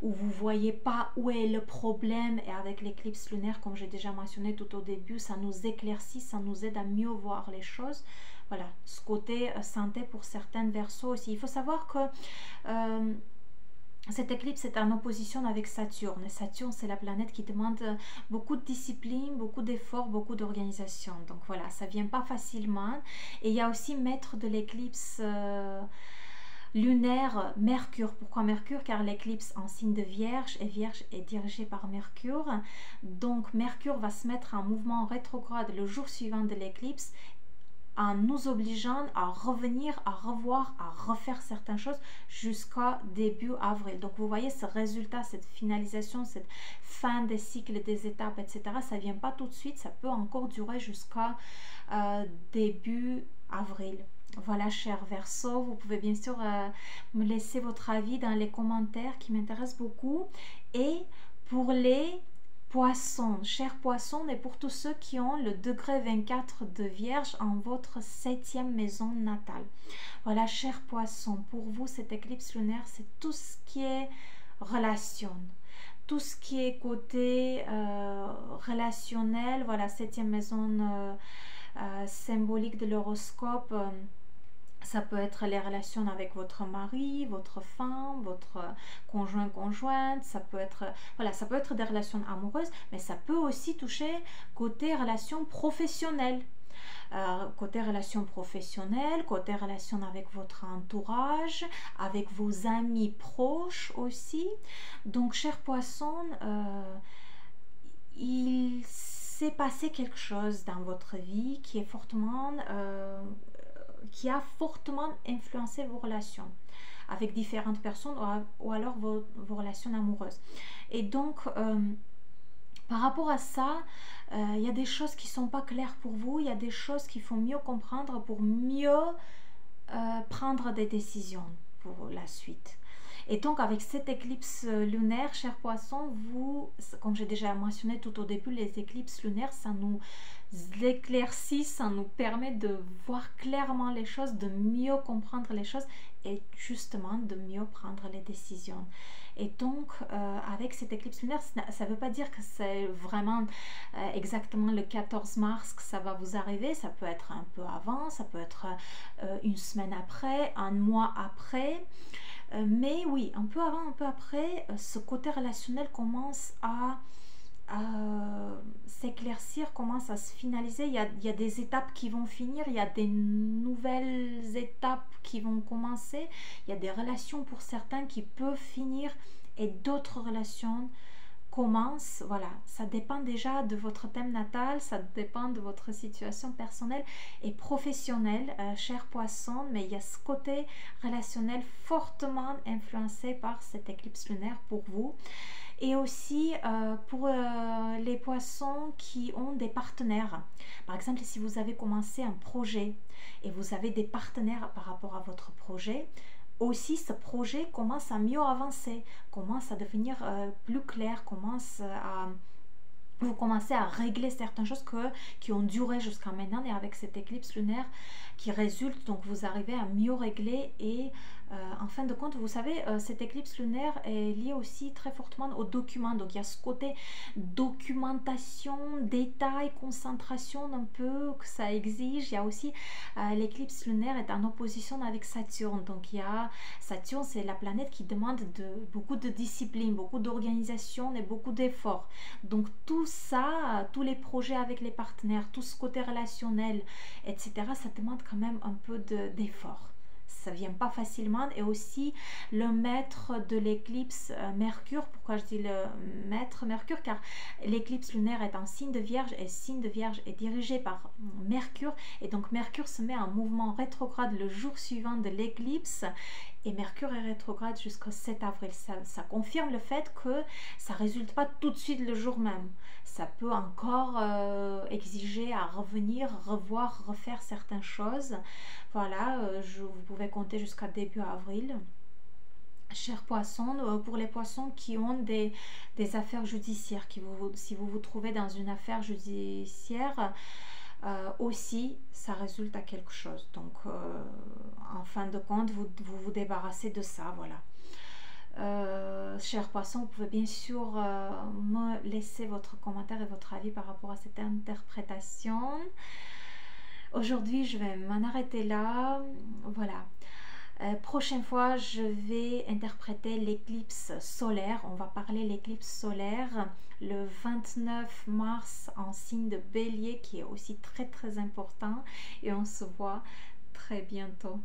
ou vous ne voyez pas où est le problème, et avec l'éclipse lunaire, comme j'ai déjà mentionné tout au début, ça nous éclaircit, ça nous aide à mieux voir les choses. Voilà, ce côté santé pour certaines Verseaux aussi. Il faut savoir que cette éclipse est en opposition avec Saturne. Et Saturne, c'est la planète qui demande beaucoup de discipline, beaucoup d'efforts, beaucoup d'organisation. Donc voilà, ça ne vient pas facilement. Et il y a aussi maître de l'éclipse lunaire, Mercure. Pourquoi Mercure? Car l'éclipse en signe de Vierge, et Vierge est dirigée par Mercure. Donc Mercure va se mettre en mouvement rétrograde le jour suivant de l'éclipse, en nous obligeant à revenir, à revoir, à refaire certaines choses jusqu'à début avril. Donc vous voyez ce résultat, cette finalisation, cette fin des cycles, des étapes, etc. Ça ne vient pas tout de suite, ça peut encore durer jusqu'à début avril. Voilà, chers Verseaux, vous pouvez bien sûr me laisser votre avis dans les commentaires qui m'intéressent beaucoup. Et pour les Poissons, chers Poissons, et pour tous ceux qui ont le degré 24 de Vierge en votre 7e maison natale. Voilà, chers Poissons, pour vous, cette éclipse lunaire, c'est tout ce qui est relation, tout ce qui est côté relationnel. Voilà, 7e maison symbolique de l'horoscope. Ça peut être les relations avec votre mari, votre femme, votre conjointe, ça peut être, voilà, ça peut être des relations amoureuses, mais ça peut aussi toucher côté relations professionnelles. Côté relations professionnelles, côté relations avec votre entourage, avec vos amis proches aussi. Donc, chers Poissons, il s'est passé quelque chose dans votre vie qui est fortement... qui a fortement influencé vos relations avec différentes personnes, ou alors vos relations amoureuses. Et donc, par rapport à ça, il y a des choses qui ne sont pas claires pour vous, il y a des choses qu'il faut mieux comprendre pour mieux prendre des décisions pour la suite. Et donc, avec cette éclipse lunaire, chers Poissons, vous, comme j'ai déjà mentionné tout au début, les éclipses lunaires, ça nous éclaircit, ça nous permet de voir clairement les choses, de mieux comprendre les choses et justement de mieux prendre les décisions. Et donc, avec cette éclipse lunaire, ça ne veut pas dire que c'est vraiment exactement le 14 mars que ça va vous arriver. Ça peut être un peu avant, ça peut être une semaine après, un mois après. Mais oui, un peu avant, un peu après, ce côté relationnel commence à s'éclaircir, commence à se finaliser. Il y a des étapes qui vont finir, il y a des nouvelles étapes qui vont commencer, il y a des relations pour certains qui peuvent finir et d'autres relations commencent. Voilà, ça dépend déjà de votre thème natal, ça dépend de votre situation personnelle et professionnelle, chers Poissons, mais il y a ce côté relationnel fortement influencé par cette éclipse lunaire pour vous. Et aussi pour les Poissons qui ont des partenaires. Par exemple, si vous avez commencé un projet et vous avez des partenaires par rapport à votre projet, aussi ce projet commence à mieux avancer, commence à devenir plus clair, vous commencez à régler certaines choses qui ont duré jusqu'à maintenant, et avec cette éclipse lunaire qui résulte, donc vous arrivez à mieux régler. Et en fin de compte, vous savez, cette éclipse lunaire est liée aussi très fortement aux documents. Donc il y a ce côté documentation, détail, concentration un peu que ça exige. Il y a aussi l'éclipse lunaire est en opposition avec Saturne. Donc il y a Saturne, c'est la planète qui demande beaucoup de discipline, beaucoup d'organisation et beaucoup d'efforts. Donc tout ça, tous les projets avec les partenaires, tout ce côté relationnel, etc., ça demande quand même un peu d'effort. Ça vient pas facilement. Et aussi le maître de l'éclipse Mercure. Pourquoi je dis le maître Mercure? Car l'éclipse lunaire est en signe de Vierge, et signe de Vierge est dirigé par Mercure, et donc Mercure se met en mouvement rétrograde le jour suivant de l'éclipse, et Mercure est rétrograde jusqu'au 7 avril. Ça confirme le fait que ça ne résulte pas tout de suite le jour même. Ça peut encore exiger à revenir, revoir, refaire certaines choses. Voilà, vous pouvez compter jusqu'à début avril. Chers poissons, pour les poissons qui ont des affaires judiciaires, si vous vous trouvez dans une affaire judiciaire, aussi ça résulte à quelque chose. Donc en fin de compte, vous débarrassez de ça. Voilà. Chers poissons, vous pouvez bien sûr me laisser votre commentaire et votre avis par rapport à cette interprétation. Aujourd'hui, je vais m'en arrêter là. Voilà. Prochaine fois, je vais interpréter l'éclipse solaire. On va parler de l'éclipse solaire le 29 mars en signe de Bélier, qui est aussi très très important. Et on se voit très bientôt.